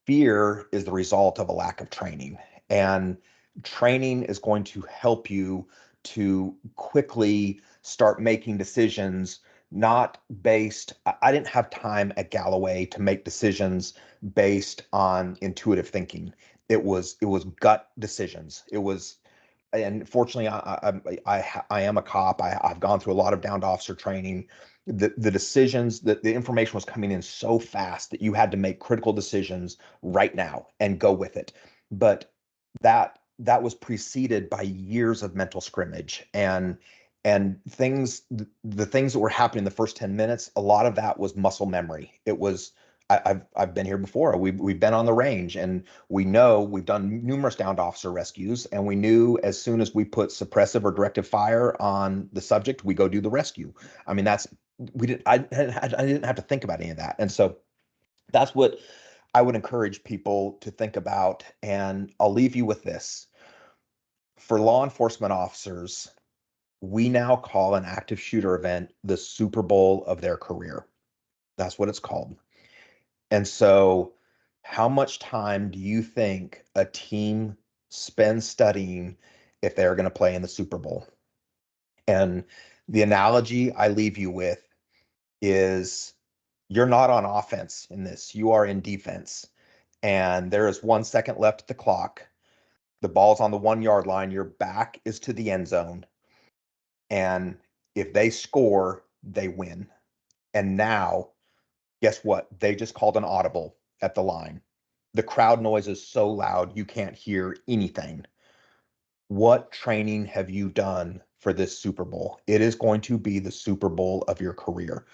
fear is the result of a lack of training. And training is going to help you to quickly start making decisions, not based. I didn't have time at Galloway to make decisions based on intuitive thinking. It was gut decisions. It was, and fortunately, I am a cop. I've gone through a lot of downed officer training. The decisions, that the information was coming in so fast that you had to make critical decisions right now and go with it. But that was preceded by years of mental scrimmage and things. The things that were happening in the first 10 minutes, a lot of that was muscle memory. It was, I've been here before. We've been on the range, and we know we've done numerous downed officer rescues, and we knew as soon as we put suppressive or directive fire on the subject, we go do the rescue. I mean, I didn't have to think about any of that. And so that's what I would encourage people to think about. And I'll leave you with this. For law enforcement officers, we now call an active shooter event the Super Bowl of their career. That's what it's called. And so how much time do you think a team spends studying if they're going to play in the Super Bowl? And the analogy I leave you with is, you're not on offense in this, you are in defense. And there is 1 second left at the clock. The ball's on the 1 yard line, your back is to the end zone. And if they score, they win. And now, guess what? They just called an audible at the line. The crowd noise is so loud you can't hear anything. What training have you done for this Super Bowl? It is going to be the Super Bowl of your career.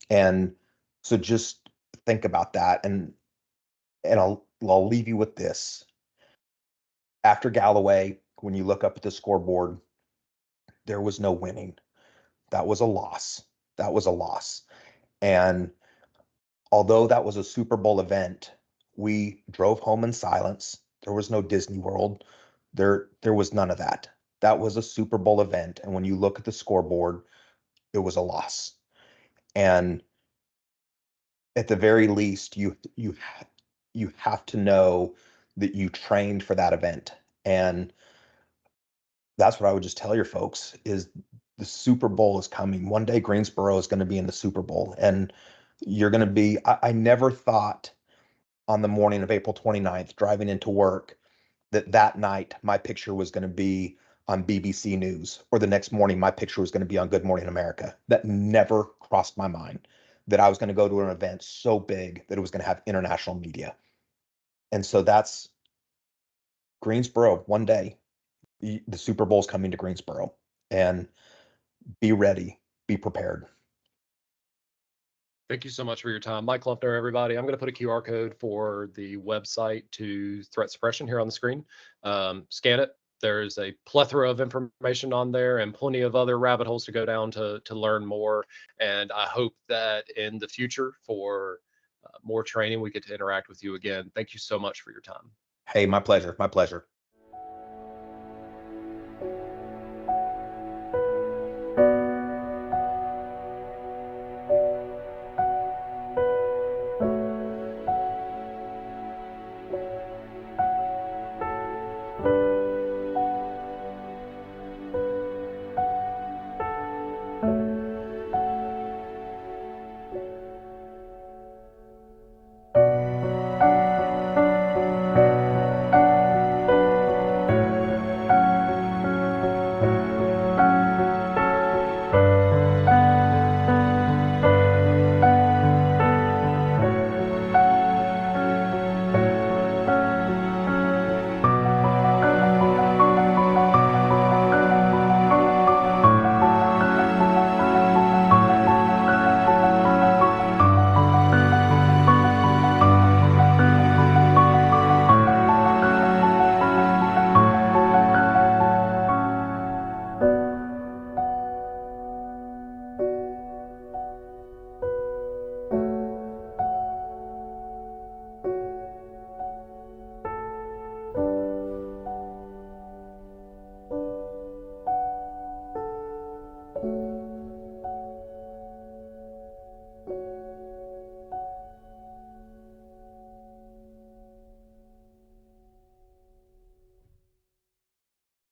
And so just think about that. And I'll leave you with this. After Galloway, when you look up at the scoreboard, there was no winning. That was a loss. That was a loss. And although that was a Super Bowl event, we drove home in silence. There was no Disney World. There was none of that. That was a Super Bowl event. And when you look at the scoreboard, it was a loss. And at the very least, you have to know that you trained for that event. And that's what I would just tell your folks is the Super Bowl is coming. One day Greensboro is going to be in the Super Bowl, and you're going to be, I never thought on the morning of April 29th, driving into work, that night my picture was going to be on BBC News, or the next morning my picture was going to be on Good Morning America. That never crossed my mind, that I was going to go to an event so big that it was going to have international media. And so that's Greensboro. One day the Super Bowl is coming to Greensboro, and be ready, be prepared. Thank you so much for your time. Mike Lumpner, everybody. I'm going to put a QR code for the website to threat suppression here on the screen. Scan it. There's a plethora of information on there and plenty of other rabbit holes to go down to learn more. And I hope that in the future for more training, we get to interact with you again. Thank you so much for your time. Hey, my pleasure. My pleasure.